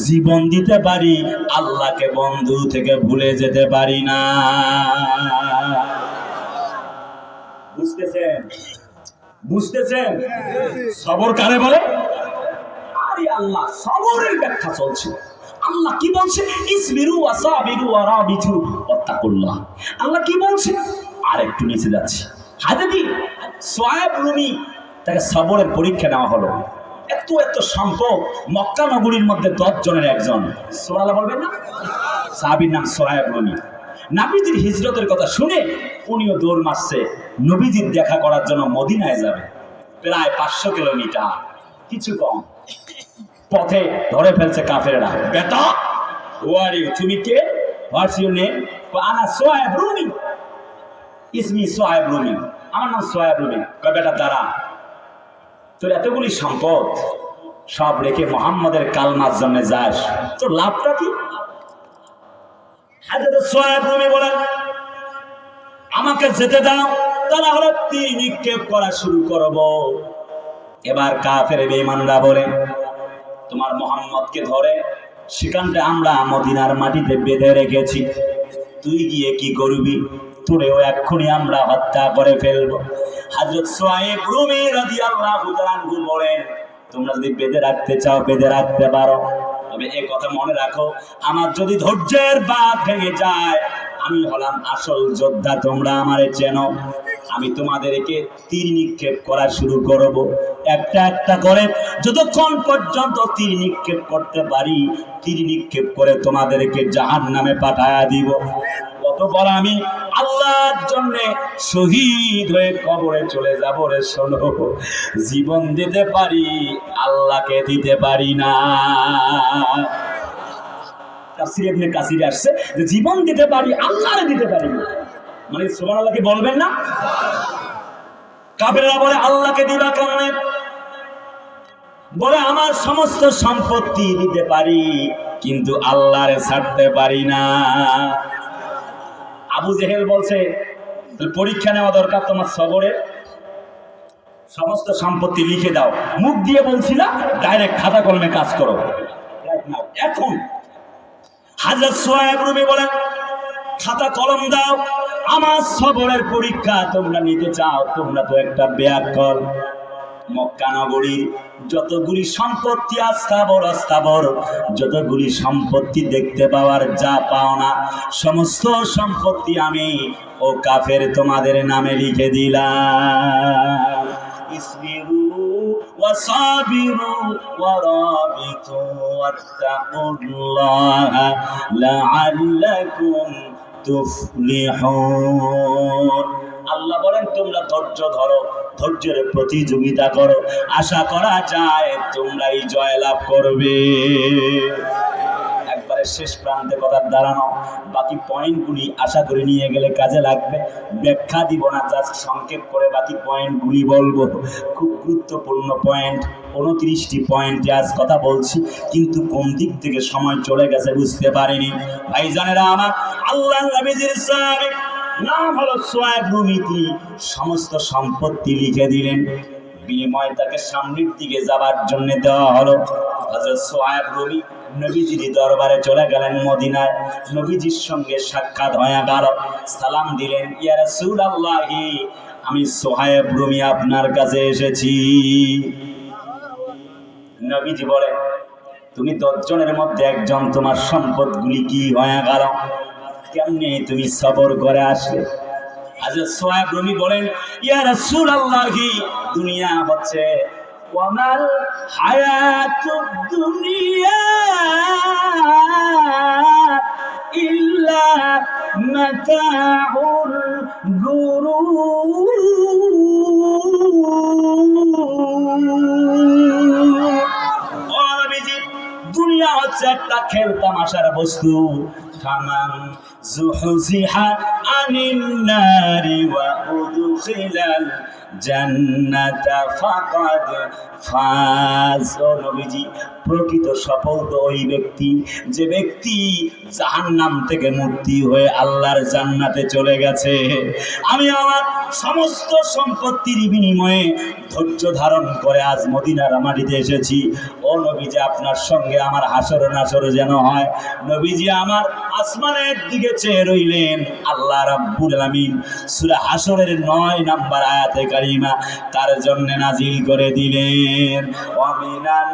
জীবন দিতে পারি, আল্লাহকে বন্ধু থেকে ভুলে যেতে পারি না। বুঝতেছেন? বুঝতেছেন? সবর কারে বলে? আরে আল্লাহ সবরের ব্যাখ্যা চলছে। আল্লাহ কি বলছে? ইসবিরু ওয়াসাবিরু ওয়ারাবিতু ওয়াত্তাকুল্লাহ। আল্লাহ কি বলছে? আরেকটু নিচে যাচ্ছি। হযরত সুহাইব রুমি, তাকে সবরের পরীক্ষা নেওয়া হলো। এত এত সম্পদ, মক্কা নগরীর মধ্যে 10 জনের একজন। সুবহানাল্লাহ বলবেন না? সাহাবীর নাম সুহাইব রুমি। নবীজির হিজরতের কথা শুনে উনিও দৌড় মারছে, নবীজির দেখা করার জন্য মদিনায় যাবে। প্রায় 500 কিলোমিটার, কিছু কম। পথে ধরে ফেলছে কাফেররা। বেটা, হু আর ইউ? তুমি কে? What's your name? আনা সুহাইব রুমি, ইসমি সুহাইব রুমি, আমার নাম সুহাইব রুমি। কয় বেটা দাঁড়া, তোর এতগুলি সম্পদ সব রেখে মুহাম্মাদের কালমার জন্য যাস, তোর লাভটা কি? হযরত সুহাইব রুমি বলেন, আমাকে যেতে দাও, তা না হলে তীর নিক্ষেপ করা শুরু করব। এবার কাফের বেঈমানরা বলে, তোমার মুহাম্মদকে ধরে সেখানটা আমরা মদিনার মাটিতে বেঁধে রেখেছি, তুই গিয়ে কি করবি? তোরেও এক্ষুনি আমরা হত্যা করে ফেলবো। হযরত সুহাইব রুমি রাদিয়াল্লাহু তাআলা আনহু বলেন, তোমরা যদি বেঁধে রাখতে চাও বেঁধে রাখতে পারো, তবে এই কথা মনে রাখো, আমার যদি ধৈর্যের বাঁধ ভেঙে যায়, আমি হলাম আসল যোদ্ধা, তোমরা আমারে চেনো। আমি তোমাদেরকে তীর নিক্ষেপ করা শুরু করব, একটা একটা করে, যতক্ষণ পর্যন্ত তীর নিক্ষেপ করতে পারি, তীর নিক্ষেপ করে তোমাদেরকে জাহান্নামে পাঠায়া দিব। অতঃপর আমি আল্লাহর জন্য শহীদ হয়ে কবরে চলে যাব। রে শোনো, জীবন দিতে পারি, আল্লাহকে দিতে পারি না। তাফসীর ইবনে কাসিরে আসছে যে জীবন দিতে পারি, আল্লাহরে দিতে পারি না। মানে সুবহানাল্লাহ কি বলবেন না? কাফেররা বলে আল্লাহকে দিবা কেমনে? বলে আমার সমস্ত সম্পত্তি দিতে পারি, কিন্তু আল্লাহরে ছাড়তে পারি না। আবু জেহেল বলছে, পরীক্ষা নেওয়া দরকার তোমার সবরের, সমস্ত সম্পত্তি লিখে দাও। মুখ দিয়ে বলছি না, ডাইরেক্ট খাতা কলমে কাজ করো। এখন হযরত সুহাইব রুমি বলেন, খাতা কলম দাও, আমার সবরের পরীক্ষা তোমরা নিতে চাও, তোমরা তো একটা বেয়াক্কল মক্কা নগরীর যতগুলি সম্পত্তি আস্থাবর যতগুলি সম্পত্তি দেখতে পাওয়ার যা পাওনা সমস্ত সম্পত্তি আমি ও কাফের তোমাদের নামে লিখে দিলাম। ইসবিরু ওয়াসাবিরু ওয়ারাবিতু ওয়াত্তাকুল্লাহ লাআল্লাকুম তুফলিহুন। আল্লাহ বলেন তোমরা ধৈর্য ধরো, ধৈর্যের প্রতিযোগিতা করো, আশা করা যায় তোমরাই জয়লাভ করবে। একবারে শেষ প্রান্তে কথার দাঁড়ানো, বাকি পয়েন্টগুলি আশা করে নিয়ে গেলে কাজে লাগবে। ব্যাখ্যা দিব না, জাস্ট সংক্ষেপ করে বাকি পয়েন্টগুলি বলবো। খুব গুরুত্বপূর্ণ পয়েন্ট, 29টি পয়েন্টে আজ কথা বলছি, কিন্তু কোন দিক থেকে সময় চলে গেছে বুঝতে পারিনি। ভাইজানেরা আমার, আল্লাহ নবীজির সাহাবী নাম হলো সোয়াইব রুমি, সমস্ত সম্পত্তি লিখে দিলেন। বিনিময় তাকে সামনের দিকে যাবার জন্য দেওয়া হলো। হযরত সোয়াইব রুমি নবীজির দরবারে চলে গেলেন মদিনায়। নবীজির সঙ্গে সাক্ষাৎ হয়ে গেল, সালাম দিলেন, ইয়া রাসূলুল্লাহি আমি সোহাইব রুমি আপনার কাছে এসেছি। নবীজি বলেন, তুমি 10 জনের মধ্যে একজন, তোমার সম্পদগুলি কি হয়ে গেল? কেমনে তুমি সবর করে আসলে? হযরত সোহাইব রুমি বলেন, ইয়া রাসূলুল্লাহি দুনিয়া হচ্ছে ওয়ামাল হায়াতুদ দুনিয়া ইল্লা মাতাউল গুরুর। দুনিয়া হচ্ছে একটা খেল তামাশার বস্তু। ফামান যুহজিহা আনিন নারি ওয়া উদখিলাল জান্নাতা ফাকাদ ফাজ। নবীজি, প্রকৃত সফল তো ওই ব্যক্তি যে ব্যক্তি জাহান্নাম থেকে মুক্তি হয়ে আল্লাহর জান্নাতে চলে গেছে। আমি আমার সমস্ত সম্পত্তির বিনিময়ে ধৈর্য ধারণ করে আজ মদিনার মাটিতে এসেছি। ও নবীজি, আপনার সঙ্গে আমার হাসর নাসর যেন হয়। নবীজি আমার আসমানের দিকে চেয়ে রইলেন। আল্লাহ রাব্বুল আলামিন সূরা হাসরের 9 নম্বর আয়াতে কারিমা তার জন্য নাজিল করে দিলেন, ওয়া মিনান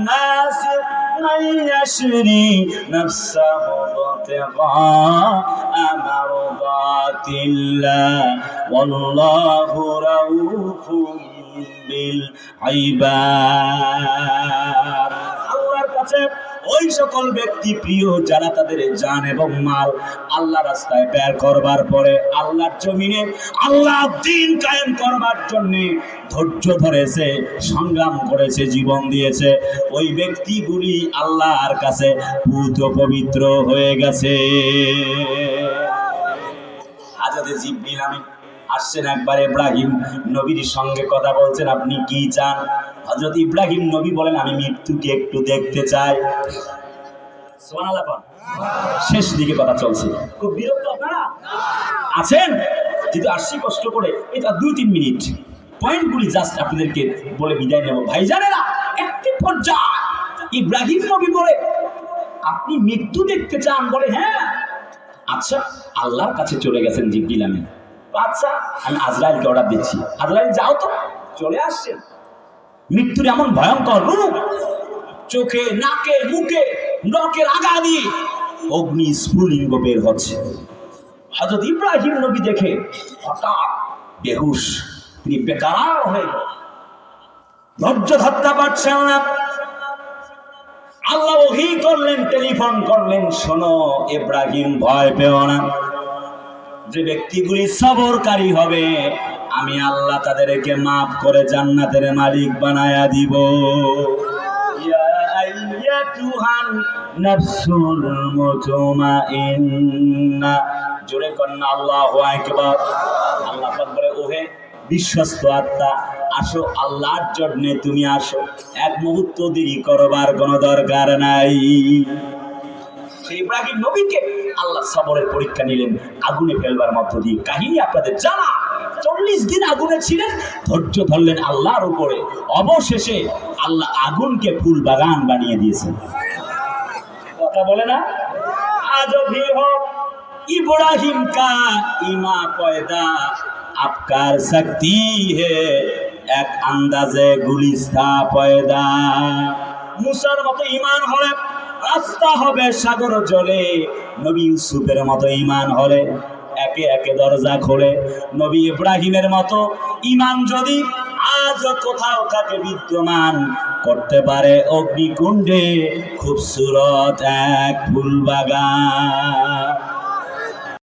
নাসি মান ইয়াশরি নাফসাহু ইবতিগা মারদাতিল্লাহ ওয়াল্লাহু রাউফুম বিল ইবাদ। আল্লাহর কাছে ওই সকল ব্যক্তি প্রিয় যারা তাদের জান এবং মাল আল্লাহ রাস্তায় ব্যয় করবার পরে আল্লাহর জমিনে আল্লাহ দ্বীন কায়েম করবার জন্য ধৈর্য ধরেছে, সংগ্রাম করেছে, জীবন দিয়েছে। ওই ব্যক্তিগুলি আল্লাহর কাছে পূত পবিত্র হয়ে গেছে। হাজরতে জিবরিল আমিন আসছেন একবার ইব্রাহিম নবীর সঙ্গে কথা বলছেন, আপনি কি চান? হযরত ইব্রাহিম নবী বলেন, আমি মৃত্যুকে একটু দেখতে চাই। সুবহানাল্লাহ। শেষ দিকে কথা চলছে, খুব বিরক্ত আপনারা আছেন, কিন্তু আসছি কষ্ট করে। এটা 2-3 মিনিট পয়েন্টগুলি জাস্ট আপনাদেরকে বলে বিদায় নেব। ভাইজানেরা, একটি পর্যায়ে ইব্রাহিম নবী বলে, আপনি মৃত্যু দেখতে চান? বলে হ্যাঁ। আচ্ছা, আল্লাহর কাছে চলে গেছেন জিবরিল আমিন। আচ্ছা, আমি আজরাইলকে অর্ডার দিচ্ছি, আজরাইল যাও তো। চলে আসছেন। মৃত্যুর এমন ভয়ঙ্কর রূপ, চোখে, নাকে, মুখে, নখের আগা দিয়ে অগ্নি স্ফুলিঙ্গ বের হচ্ছে। হযরত ইব্রাহিম নবী দেখে হঠাৎ বেহুশ, তিনি বেকার হয়ে ধৈর্য ধরতে পারছেন না। আল্লাহ ওহী করলেন, টেলিফোন করলেন, শোনো ইব্রাহিম, ভয় পেও না। যে ব্যক্তিগুলি সবরকারী হবে আমি আল্লাহ তাদেরকে মাফ করে জান্নাতের মালিক বানায়া দিব। ইয়া আইয়াতুহান নাফসুল মুতমাইন্না। জোরে কন্না আল্লাহু আকবার। আল্লাহ পাক বলে, ওহে বিশ্বস্ত আত্মা, আসো আল্লাহর জন্য তুমি আসো, এক মুহূর্ত দেরি করবার কোনো দরকার নাই। ইব্রাহিম নবীকে আল্লাহ সবরের পরীক্ষা নিলেন আগুনে ফেলবার মধ্য দিয়ে। কাহিনী আপনাদের জানা, 40 দিন আগুনে ছিলেন, ধৈর্য ধরলেন আল্লাহর উপরে। অবশেষে আল্লাহ আগুনকে ফুল বাগান বানিয়ে দিয়েছেন। কথা বলে না, আজ भी हो इब्राहिम का ईमा पैदा अब कर सकती है এক আন্দাজে গুলিস্তা পয়দা। মুসার মতো ঈমান হলে রাস্তা হবে সাগর জলে, নবী ইউসুফের মতো ঈমান হলে একে একে দরজা খোলে। নবী ইব্রাহিমের মতো ঈমান যদি আজ কোথাও কাকে বিদ্যমান করতে পারে অগ্নিকুণ্ডে খুবসুরত এক ফুলবাগান।